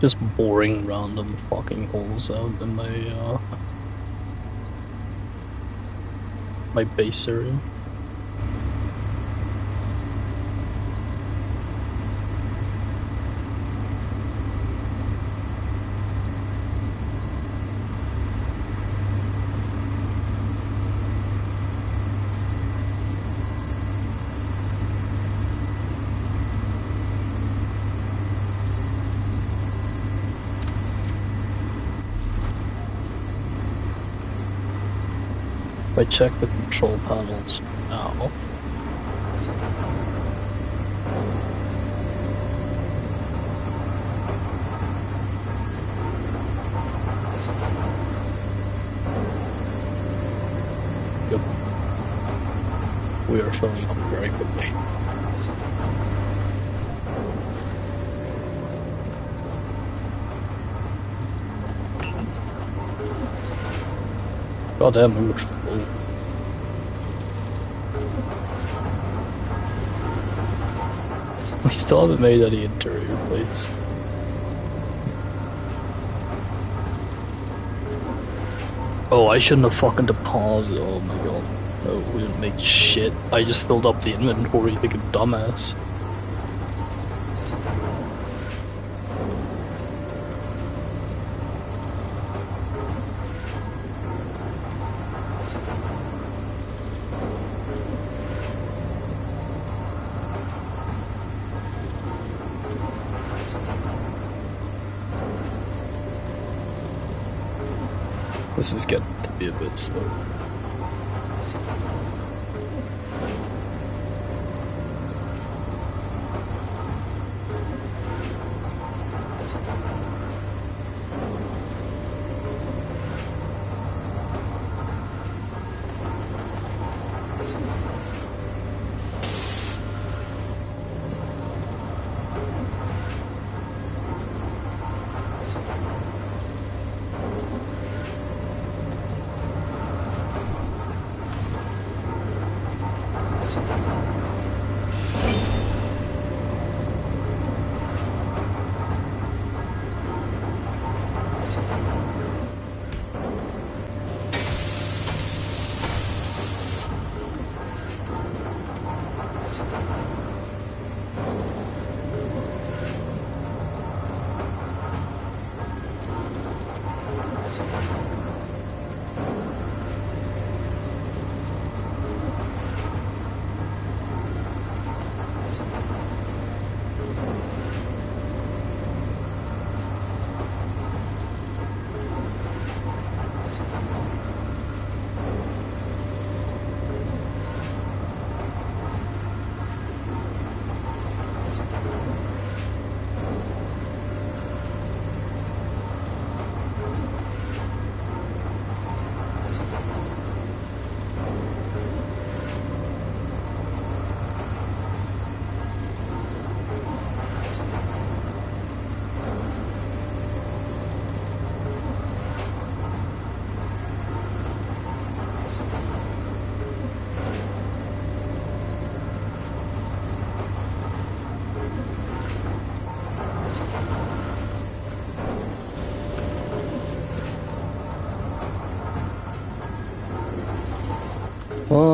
Just boring random fucking holes out in my base area. If I check the control panels now, yep, we are filling up very quickly. Goddamn, we were full. We still haven't made any interior plates. Oh, I shouldn't have fucking deposited. Oh my god. No, we didn't make shit. I just filled up the inventory like a dumbass. This is getting to be a bit slow.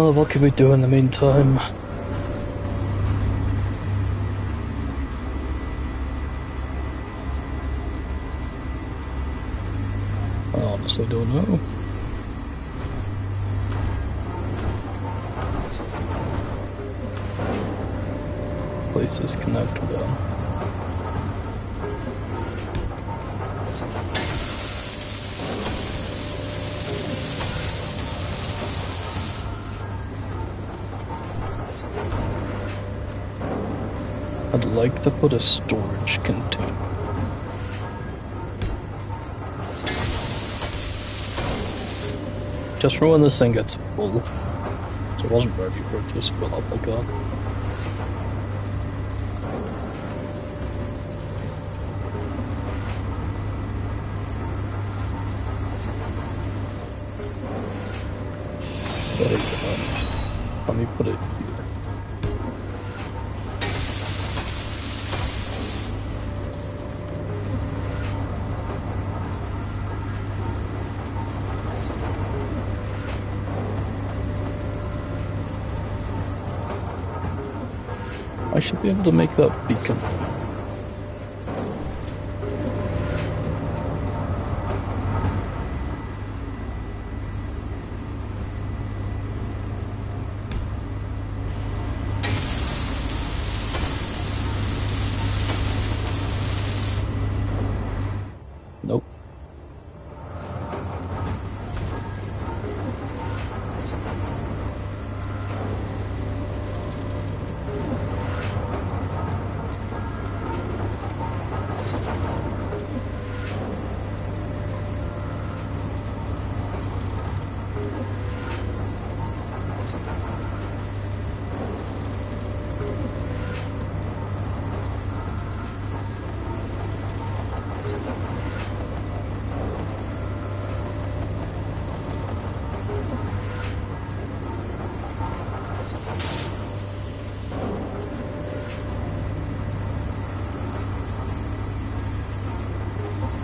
What can we do in the meantime? I honestly don't know. Places connect well. I'd like to put a storage container. Just for when this thing gets full. So I wasn't ready for it to just fill up like that. Let me put it here. be able to make that beacon. Nope.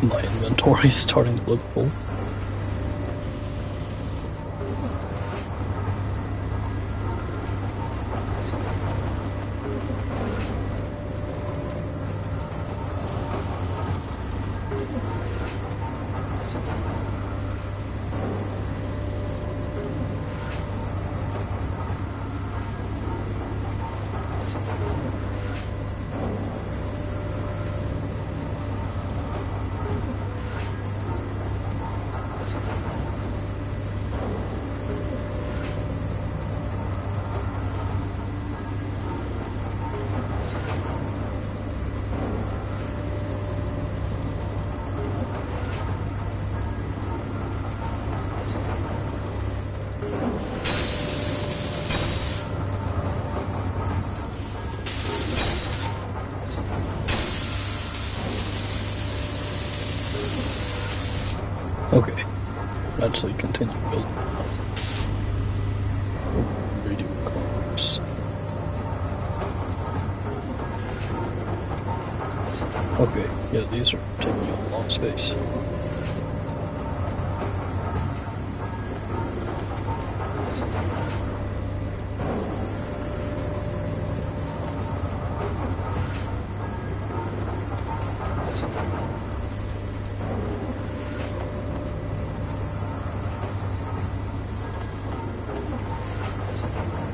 My inventory's starting to look full. Okay, actually continue building. Radio cars. Okay, yeah, these are taking up a lot of space.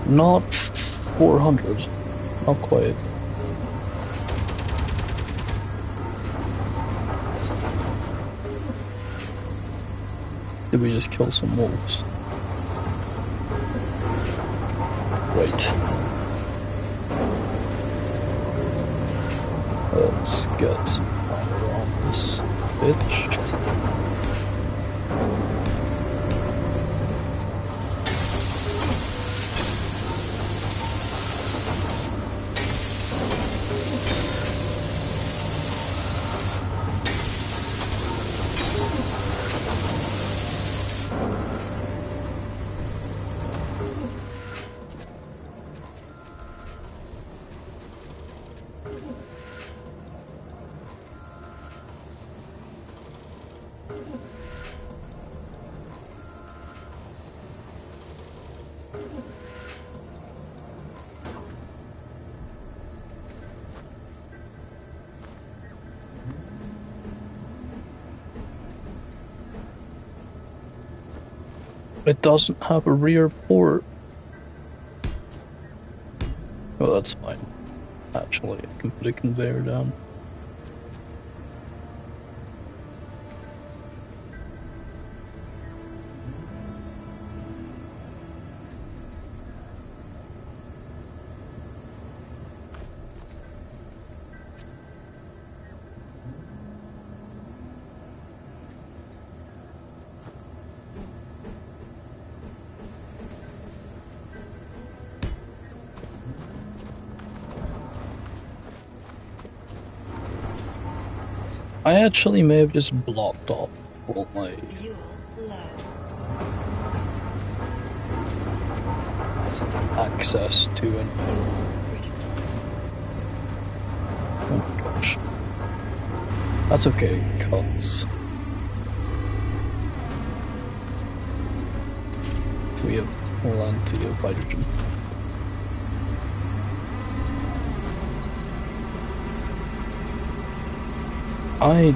Not 400, not quite. Did we just kill some wolves? Right. Let's get some power on this bitch. It doesn't have a rear port. Oh, that's fine. Actually, I can put a conveyor down. I actually may have just blocked off all my Fuel low. access to an. Critical. Oh my gosh. That's okay, cause we have plenty of hydrogen. I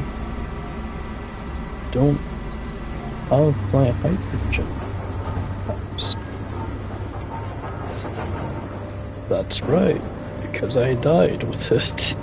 don't have my hydrogen pumps. That's right, because I died with it.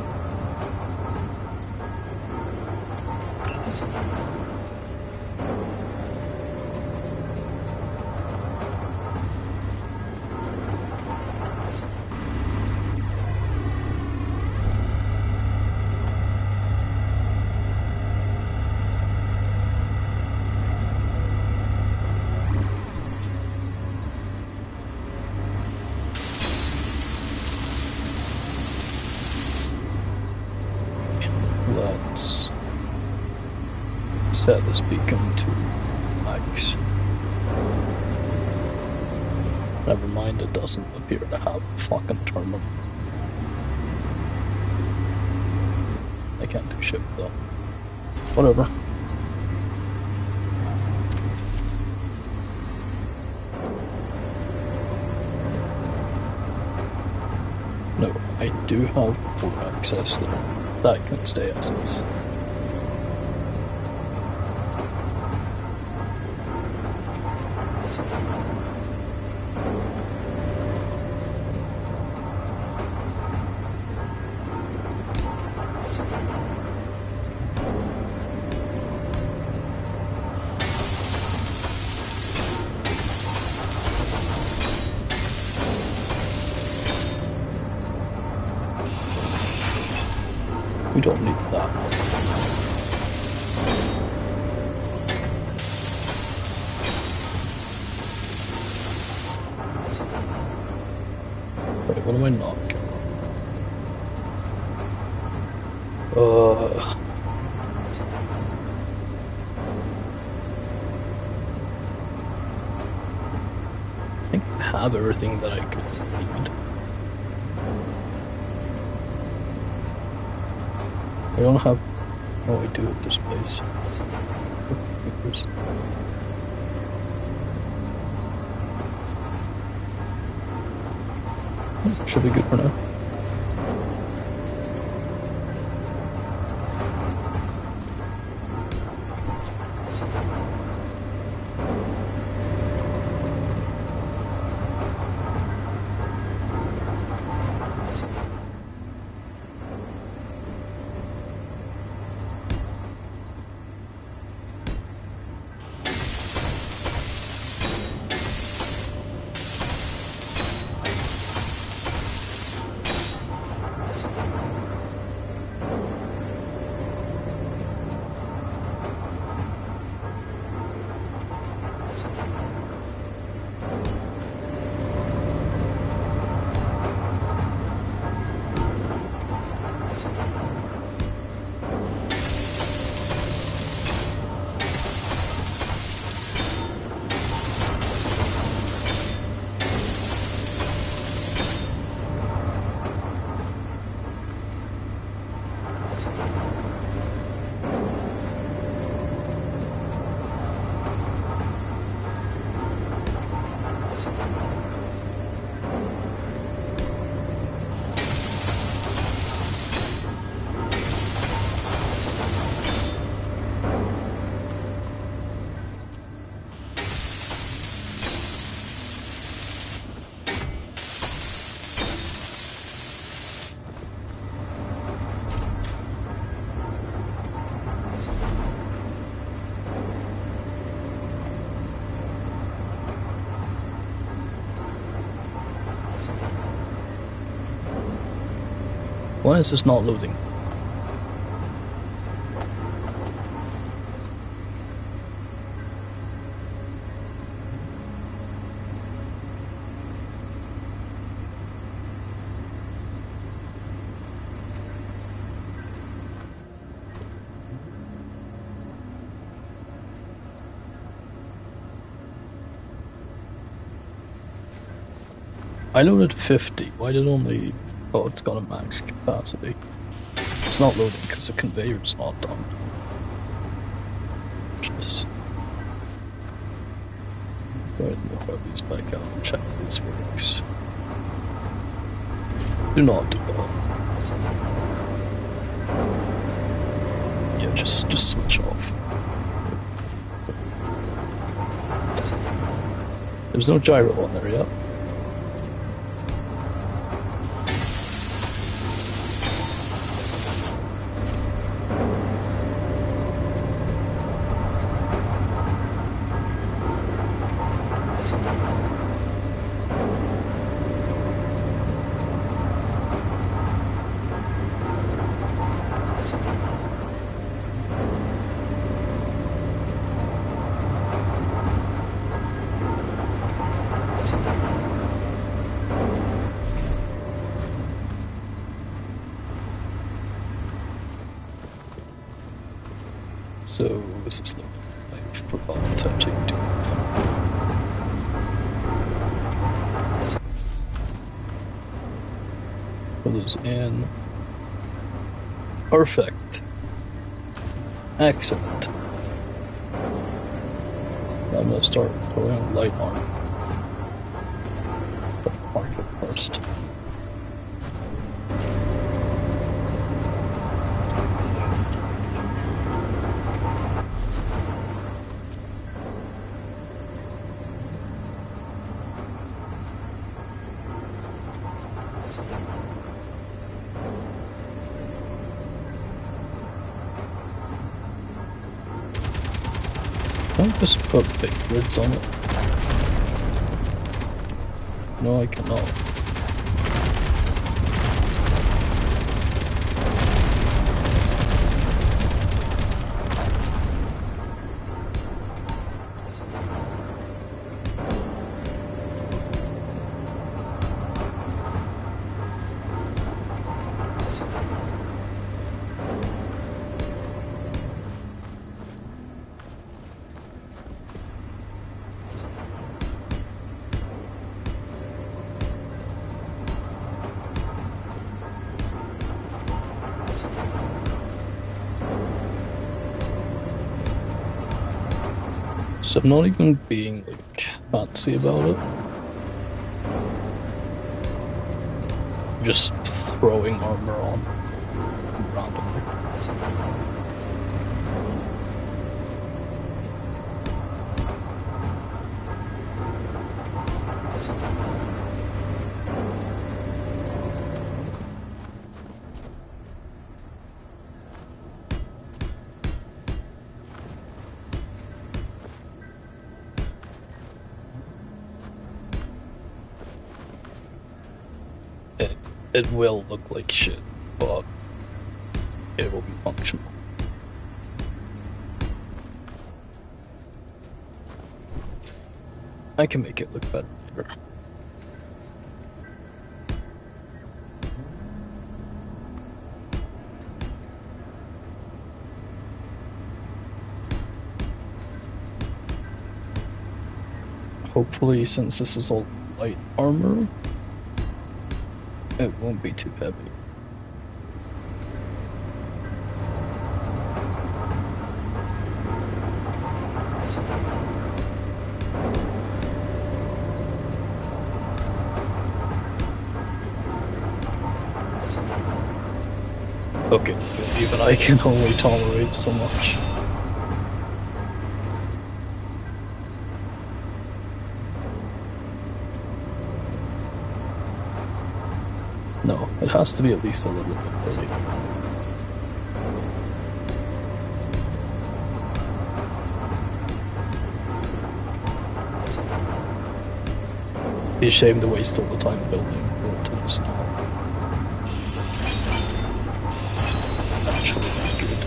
Let's set this beacon to max. Never mind, it doesn't appear to have a fucking terminal. I can't do shit with that. Whatever. No, I do have port access there. That can stay as is. We don't need that. Wait, what am I not getting? I think I have everything that I could need. I don't have. Oh, I do at this place. Should be good for now. Why is this not loading? I loaded 50. Why did only... Oh, it's got a max capacity. It's not loading because the conveyor's not done. Just... go ahead and move these back out and check if this works. Do not do that. just switch off. There's no gyro on there yet. So this is like I forgot how to do. Put those in. Perfect. Excellent. Now I'm gonna start putting light on. Mark it first. Can I just put big grids on it? No, I cannot. So I'm not even being like fancy about it. I'm just throwing armor on randomly. It will look like shit, but it will be functional. I can make it look better later. Hopefully, since this is all light armor, it won't be too heavy. Okay, even I can only tolerate so much. No, it has to be at least a little bit heavy. Be a shame to waste all the time building to this now. Actually not good.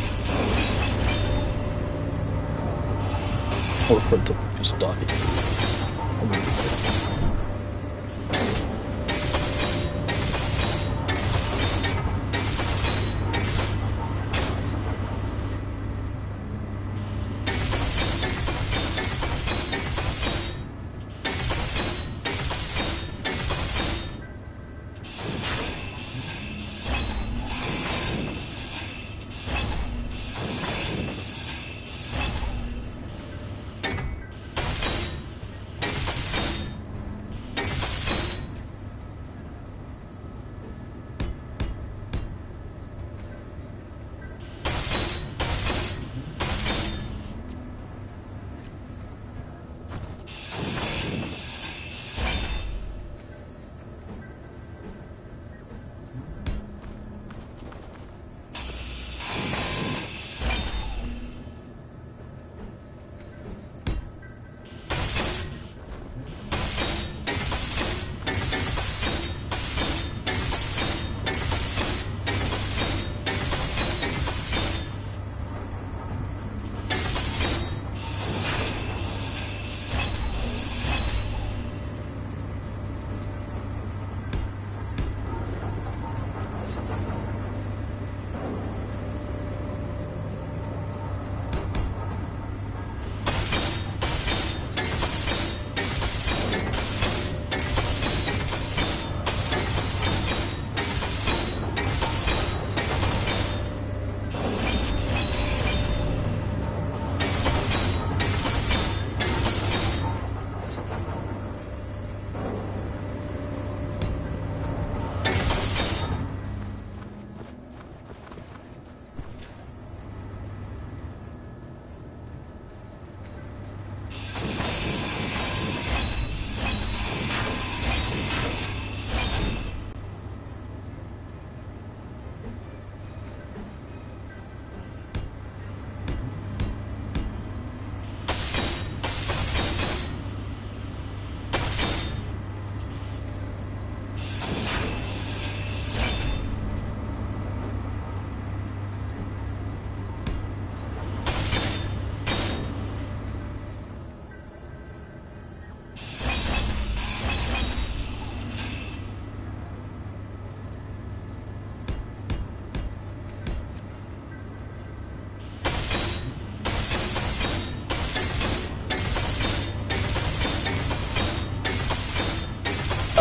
Or for it to just die.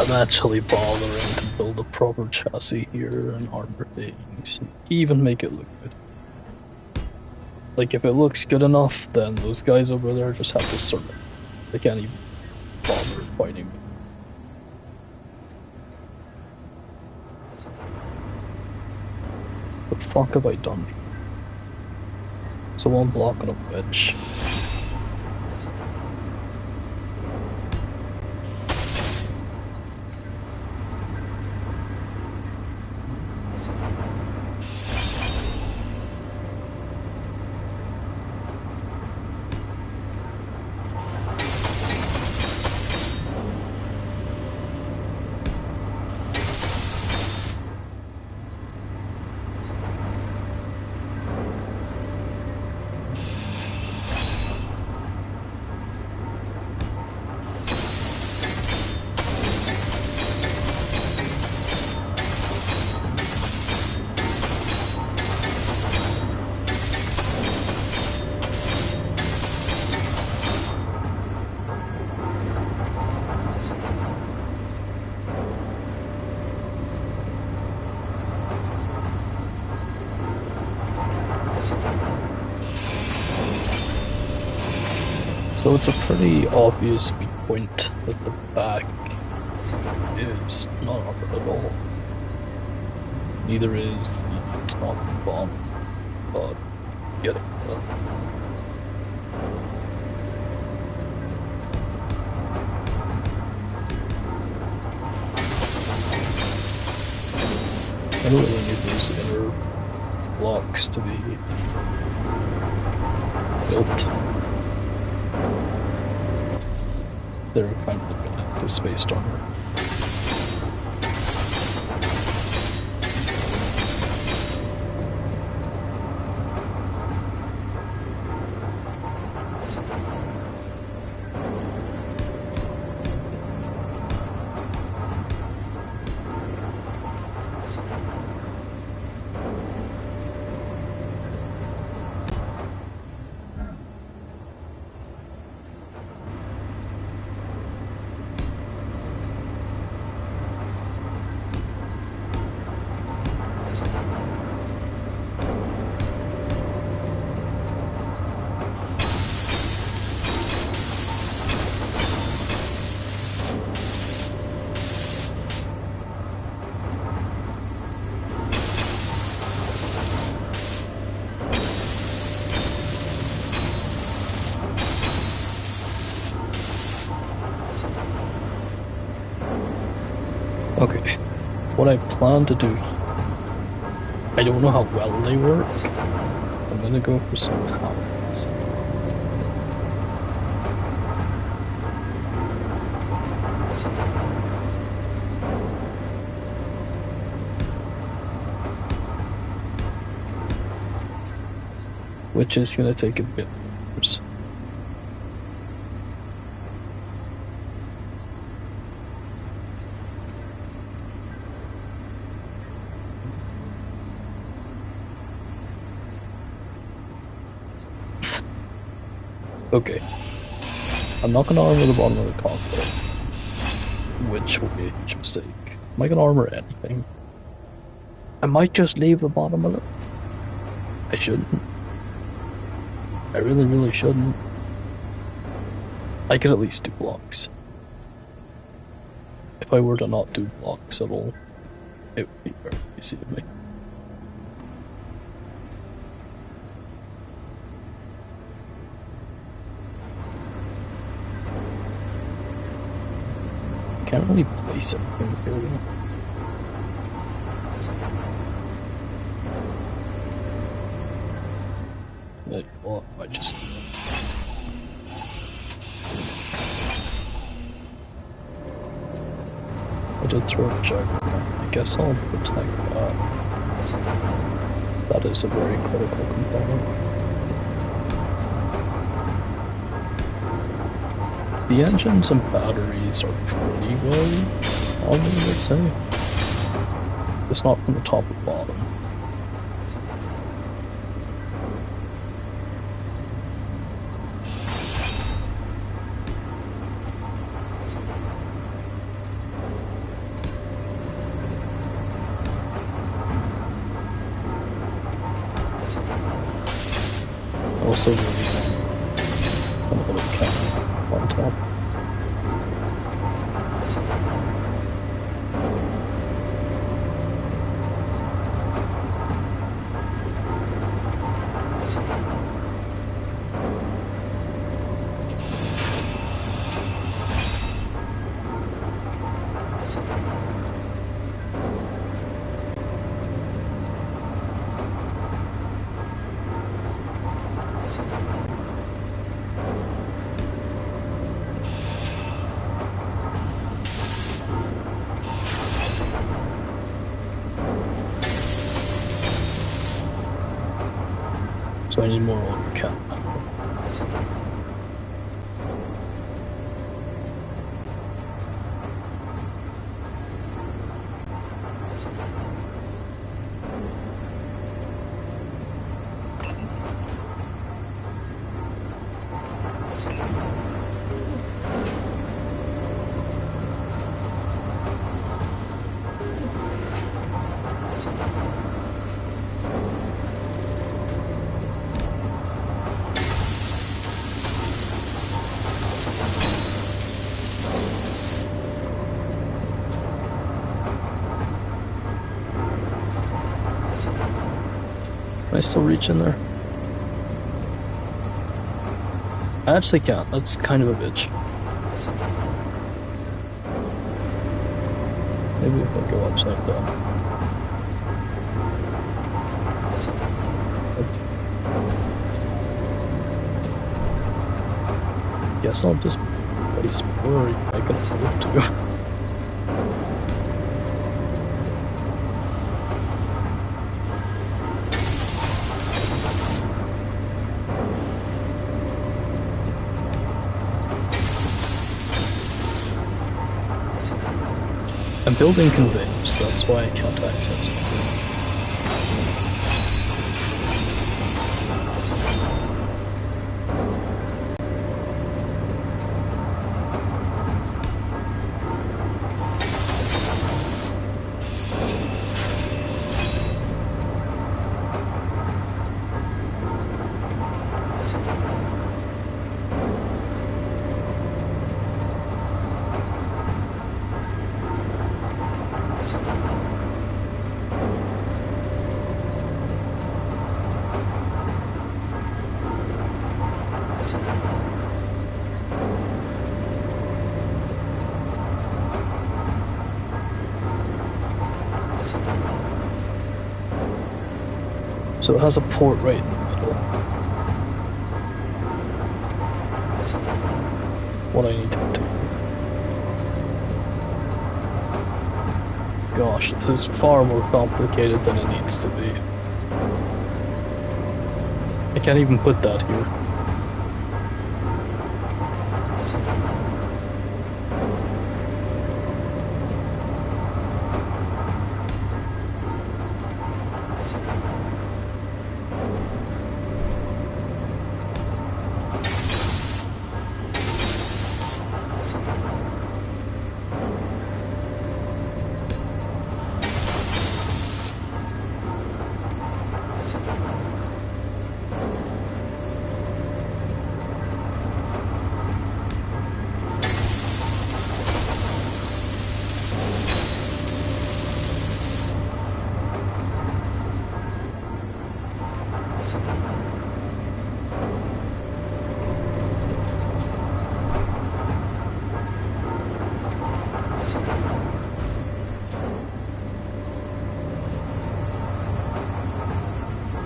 I'm actually bothering to build a proper chassis here and armor things, even make it look good. Like, if it looks good enough, then those guys over there just have to surrender. They can't even bother fighting me. What the fuck have I done? Someone blocking a wedge. So it's a pretty obvious weak point that the back is not armored at all. Neither is the top bomb, but getting there. I don't really need those inner blocks to be built. They're kind of the space armor. Okay, what I plan to do, I don't know how well they work. I'm gonna go for some comments. Which is gonna take a bit of years. Okay. I'm not gonna armor the bottom of the cockpit, which will be a huge mistake. Am I gonna armor anything? I might just leave the bottom of it. I shouldn't. I really, really shouldn't. I could at least do blocks. If I were to not do blocks at all, it would be very easy of me. Can't really place anything here. Like, well, I just... I did throw a juggernaut. I guess I'll protect that. That is a very critical component. The engines and batteries are pretty well, I would say. It's not from the top to bottom. Also, really kind of a camp on top. So I need more oil cap. Can I still reach in there? I actually can't. That's kind of a bitch. Maybe if I go upside down. Guess I'll just place where I can afford to. I'm building conveyors, that's why I can't access them. So it has a port right in the middle. What I need to do. Gosh, this is far more complicated than it needs to be. I can't even put that here.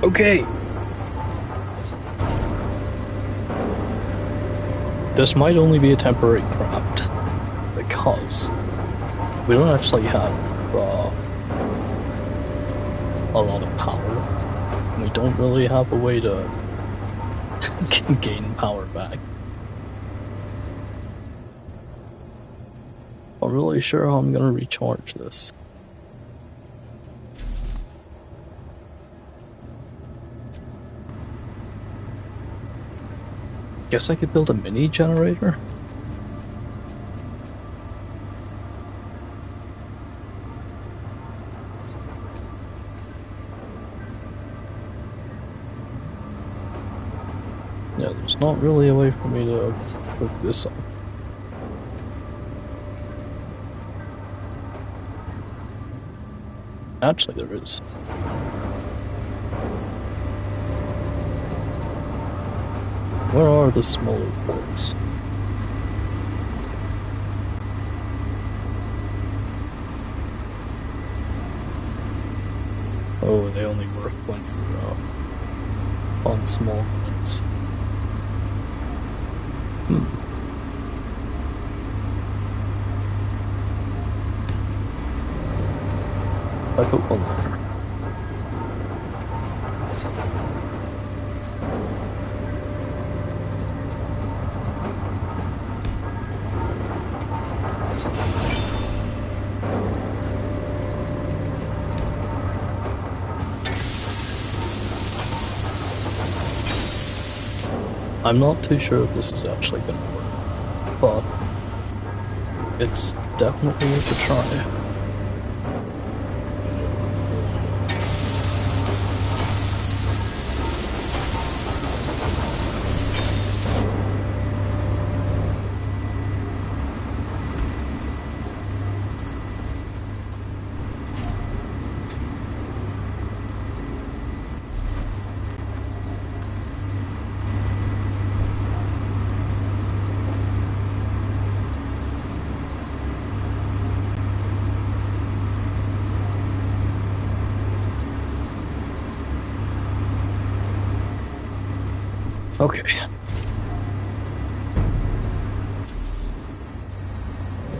Okay. This might only be a temporary craft, because we don't actually have a lot of power, and we don't really have a way to gain power back. I'm really sure how I'm gonna recharge this. Guess I could build a mini generator? Yeah, there's not really a way for me to hook this up. Actually, there is. Where are the smaller ports? Oh, they only work when you're on small ones. I put one there. I'm not too sure if this is actually gonna work, but it's definitely worth a try. Okay.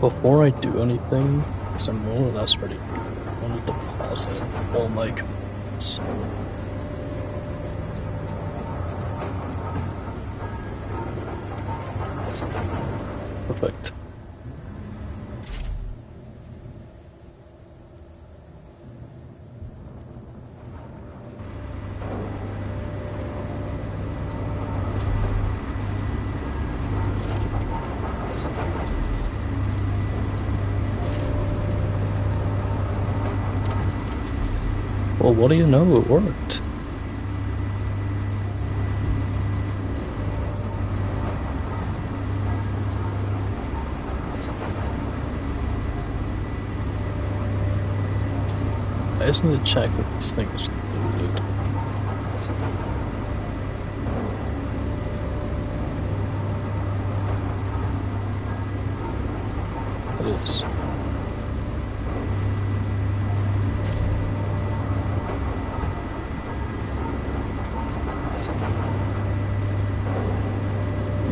Before I do anything, because I'm more or less ready, I want to deposit all my components. Perfect. Well, what do you know? It worked. I just need to check if this thing is loaded. It is.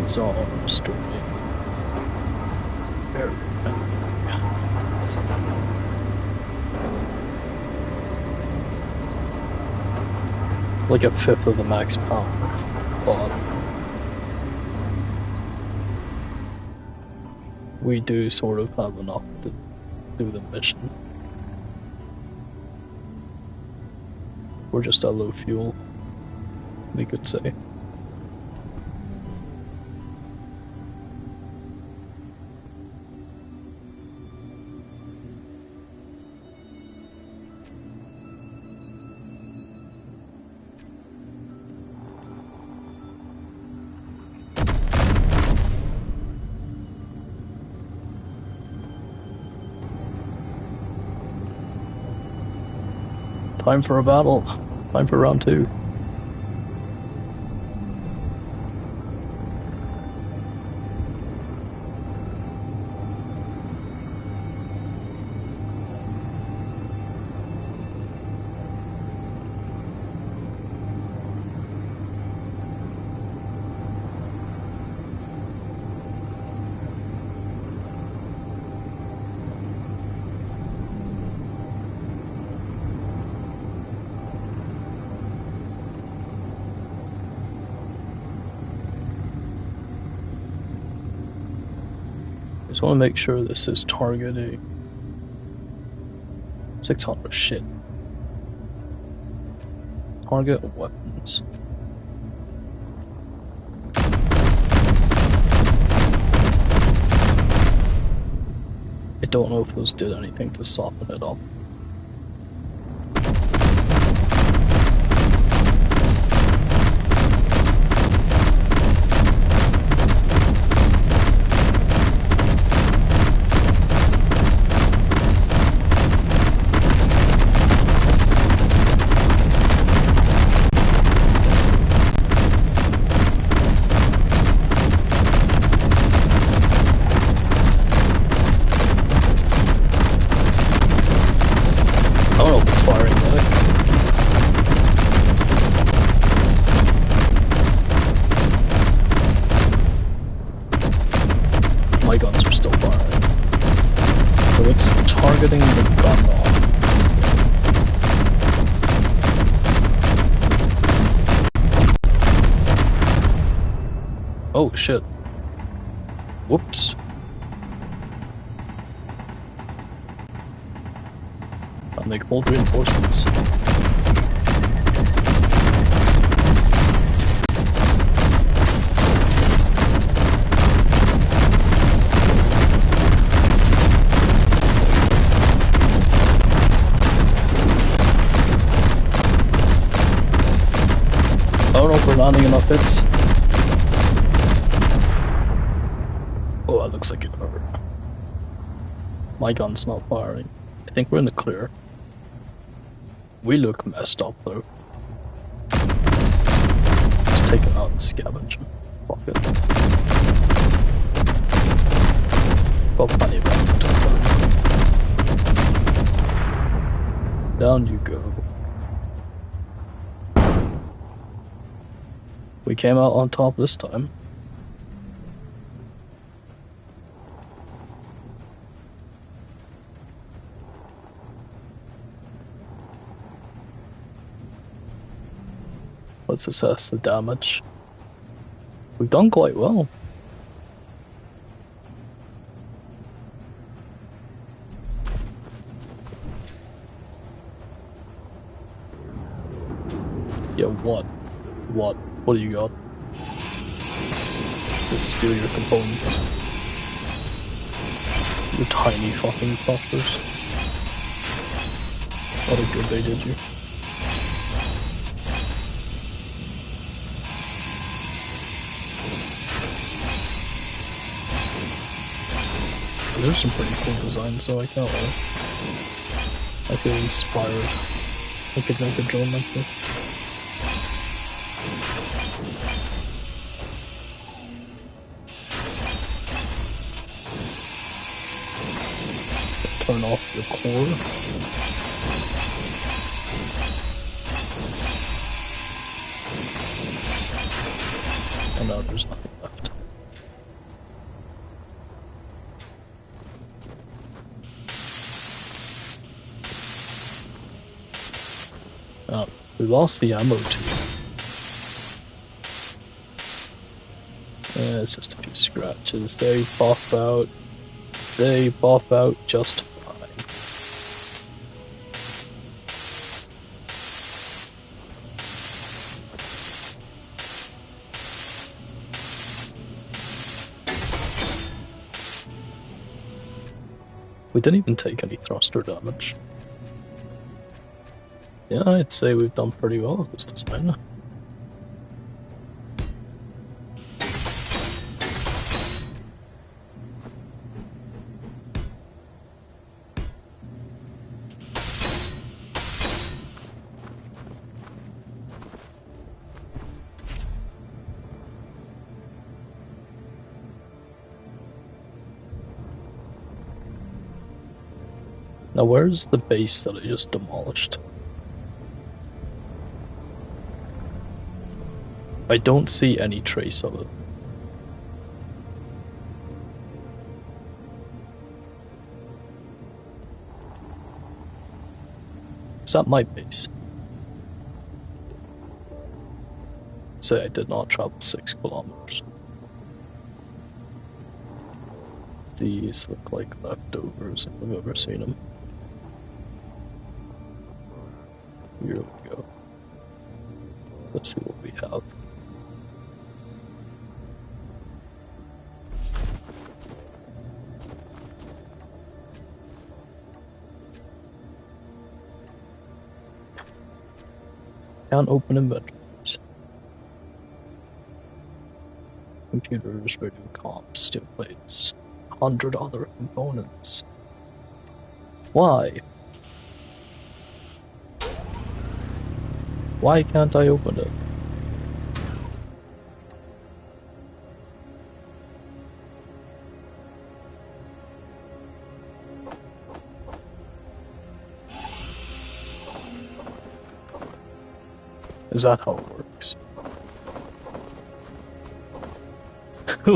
It's all restored. There we go. Like a fifth of the max power. But we do sort of have enough to do the mission. We're just at low fuel, we could say. Time for a battle. Time for round 2. Just want to make sure this is targeting 600. Shit. Target weapons. I don't know if those did anything to soften it up. getting the gun off. Oh shit. Whoops. I'll make bold reinforcements. I don't know if we're landing enough hits. Oh, that looks like it hurt. My gun's not firing. I think we're in the clear. We look messed up though. Just take it out and scavenge. Fuck it. Got plenty of ammo. Down you go. We came out on top this time. Let's assess the damage. We've done quite well. Yeah, what? What? What do you got? Just steal your components. You tiny fucking fuckers. What a good they did you. There's some pretty cool designs, so I can't lie. I feel inspired. I could make a drone like this. Turn off the core. And now there's nothing left. Oh, we lost the ammo too. It's just a few scratches. They buff out. They buff out just fine. We didn't even take any thruster damage. Yeah, I'd say we've done pretty well with this design. Now where's the base that I just demolished? I don't see any trace of it. Is that my base? Say I did not travel 6 kilometers. These look like leftovers if I've ever seen them. Here we go. Let's see what we have. Can't open inventories. Computers, radio comps, steel plates, 100 other components. Why? Why can't I open it? Is that how it works?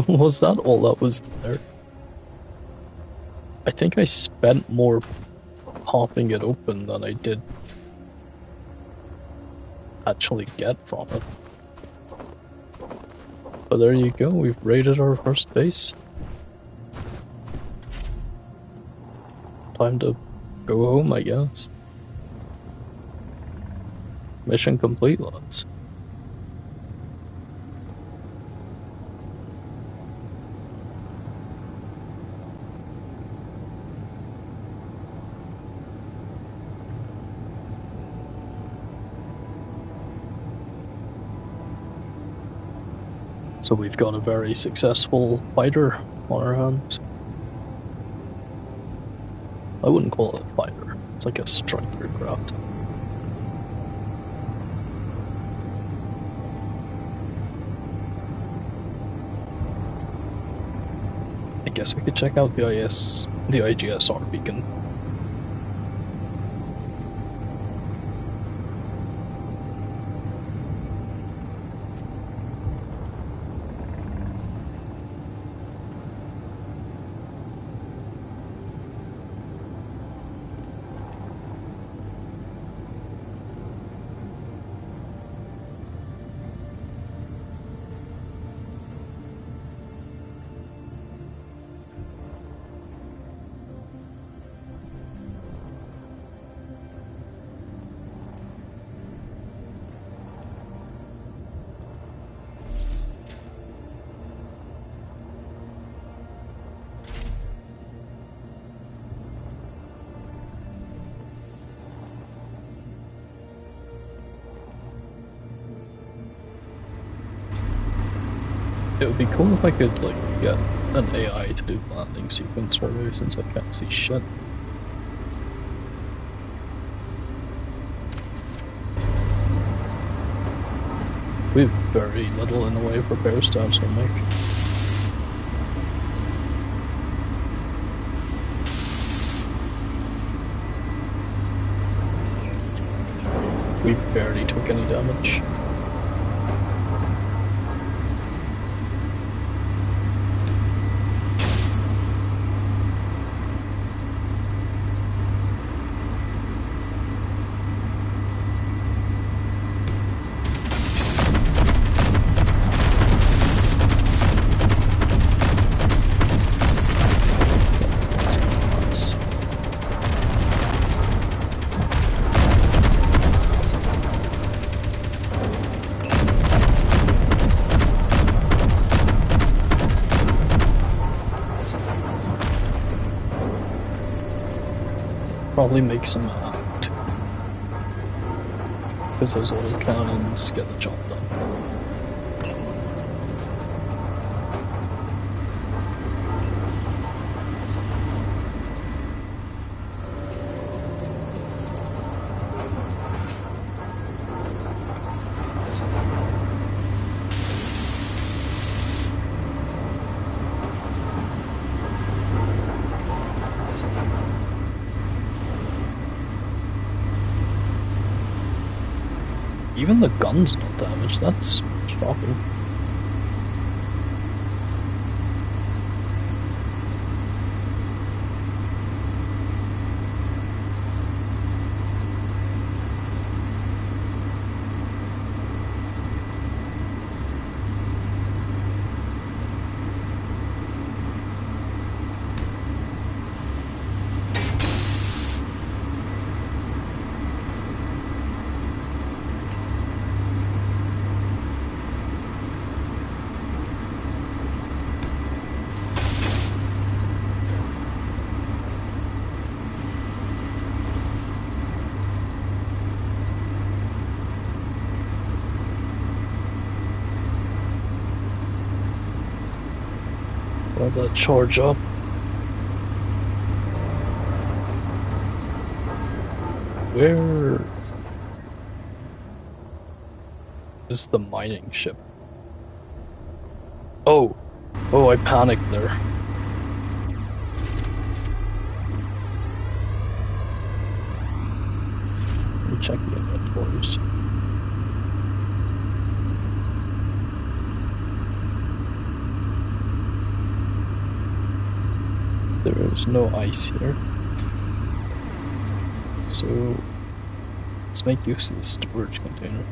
Was that all that was there? I think I spent more popping it open than I did actually get from it. But there you go, we've raided our first base. Time to go home, I guess. Mission complete, lads. So we've got a very successful fighter on our hands. I wouldn't call it a fighter, it's like a striker craft. I guess we could check out the IGSR beacon. It would be cool if I could, like, get an AI to do the landing sequence for me, since I can't see shit. We have very little in the way of repair stabs to make. We barely took any damage. Probably make some out, because those little cannons get the job done. Even the gun's not damaged, that's shocking. Let that charge up. Where is the mining ship? Oh, I panicked there. Let me check the inventories. There is no ice here. So let's make use of the storage container.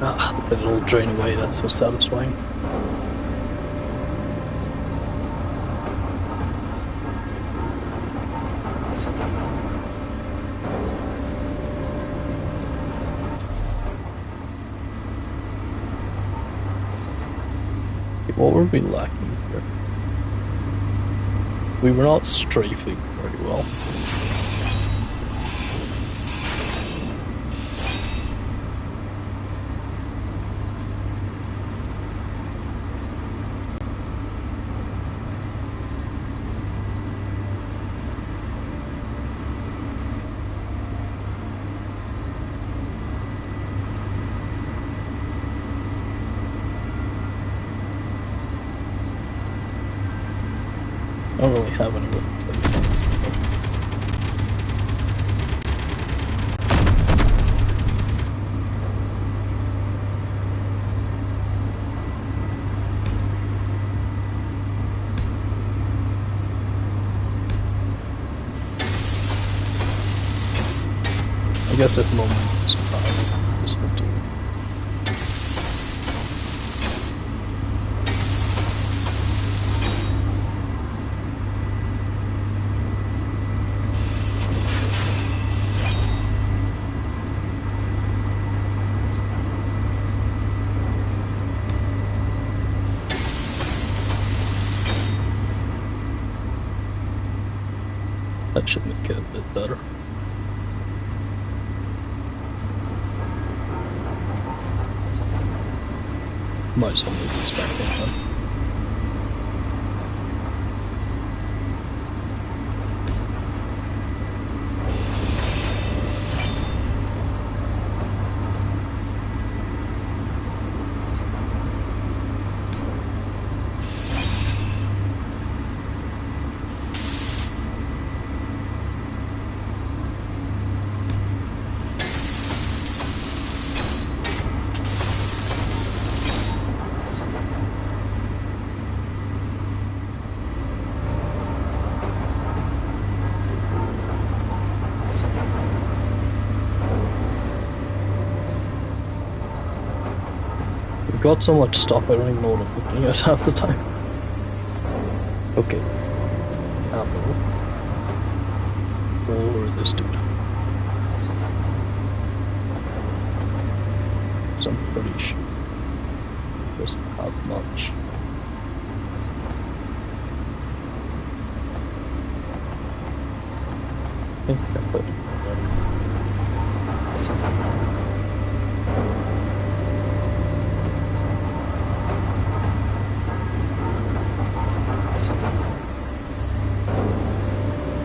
Ah, it'll drain away, that's so satisfying. What were we lacking here? We were not strafing very well. I don't really have anywhere to place these. I guess at the moment it's fine. Just have to. That should make it a bit better. Might as well move this back in then. We've got so much stuff I don't even know what I'm looking at half the time. Okay. Ammo. Or this dude. So I'm pretty sure he doesn't have much. I think I put him already.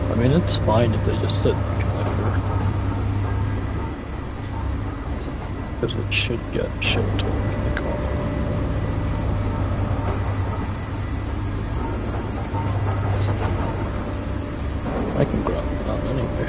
I mean, it's fine if they just sit in the connector. Because it should get shipped over to the car. I can grab that anyway.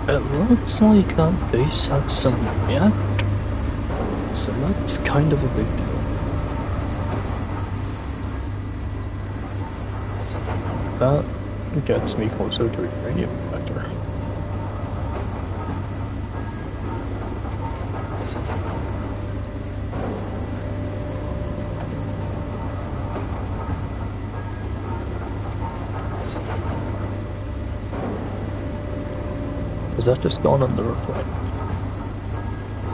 It looks like that base had some reactor, so that's kind of a big deal. That gets me closer to a uranium reactor. Is that just gone on the reflect?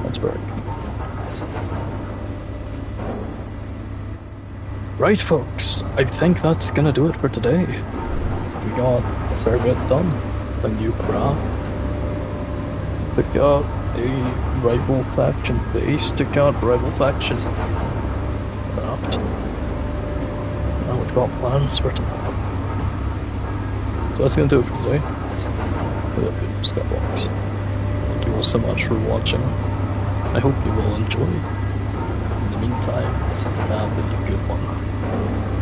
That's very good. Right folks, I think that's gonna do it for today. We got a fair bit done. A new craft. Took out a rival faction base, took out rival faction craft. and we've got plans for tomorrow. So that's going to do it for today. I love you, Skybox. Thank you all so much for watching. I hope you will enjoy. In the meantime, have a good one.